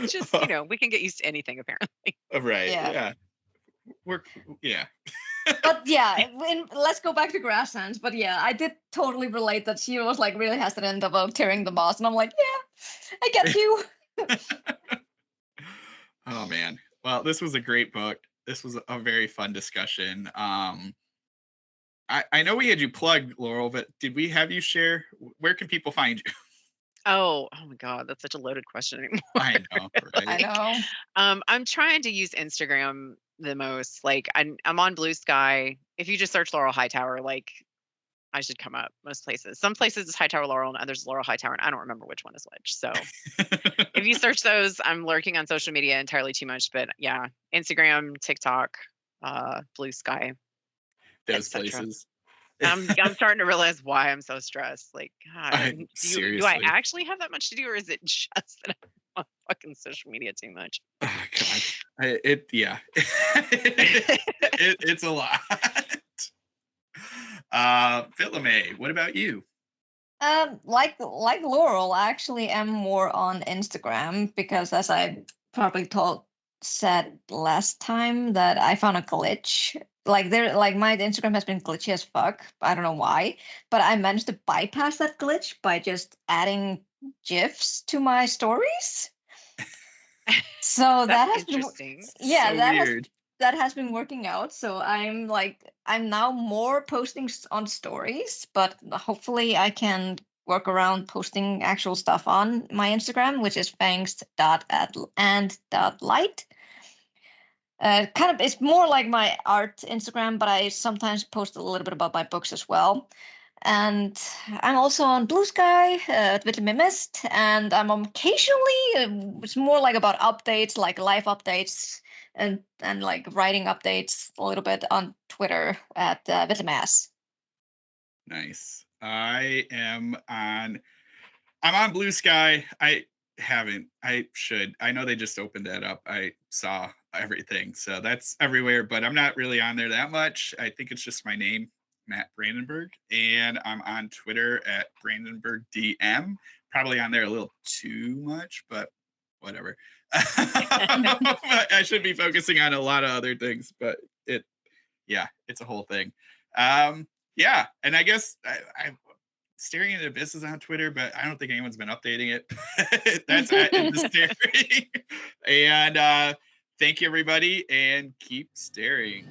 Just, we can get used to anything apparently. Right. Yeah. But yeah, let's go back to Grasshands. But yeah, I did totally relate that she was like really hesitant about tearing the moss, and I'm like, yeah, I get you. Oh man. Well, this was a great book. This was a very fun discussion. I know we had you plug, Laurel, but did we have you share? Where can people find you? Oh my God, that's such a loaded question anymore. I know, right? I know. I'm trying to use Instagram the most. Like, I'm on Blue Sky. If you just search Laurel Hightower, like, I should come up most places. Some places it's Hightower Laurel, and others Laurel Hightower, and I don't remember which one is which. So if you search those, I'm lurking on social media entirely too much. But yeah, Instagram, TikTok, Blue Sky, those places. I'm starting to realize why I'm so stressed. Like, God, do I actually have that much to do, or is it just that on fucking social media too much. Oh God, it's a lot. Philome, what about you? Like Laurel, I actually am more on Instagram because, as I probably said last time, that I found a glitch. Like my Instagram has been glitchy as fuck. I don't know why, but I managed to bypass that glitch by just adding GIFs to my stories. So that has interesting. Yeah, so weird. That has been working out. So I'm now more posting on stories, but hopefully I can work around posting actual stuff on my Instagram, which is fangs.and.light. Kind of, it's more like my art Instagram, but I sometimes post a little bit about my books as well. And I'm also on Blue Sky with the Mimist, and I'm occasionally it's more like about updates, like live updates, and like writing updates a little bit on Twitter at Vitamass. Nice. I'm on Blue Sky. I should. I know they just opened that up. I saw everything, so that's everywhere, but I'm not really on there that much. I think it's just my name, Matt Brandenburg, and I'm on Twitter at BrandenburgDM. Probably on there a little too much, but whatever. I should be focusing on a lot of other things, but it's a whole thing. Yeah, and I guess I'm staring at Abyss is on Twitter, but I don't think anyone's been updating it. That's at the staring. And thank you, everybody, and keep staring.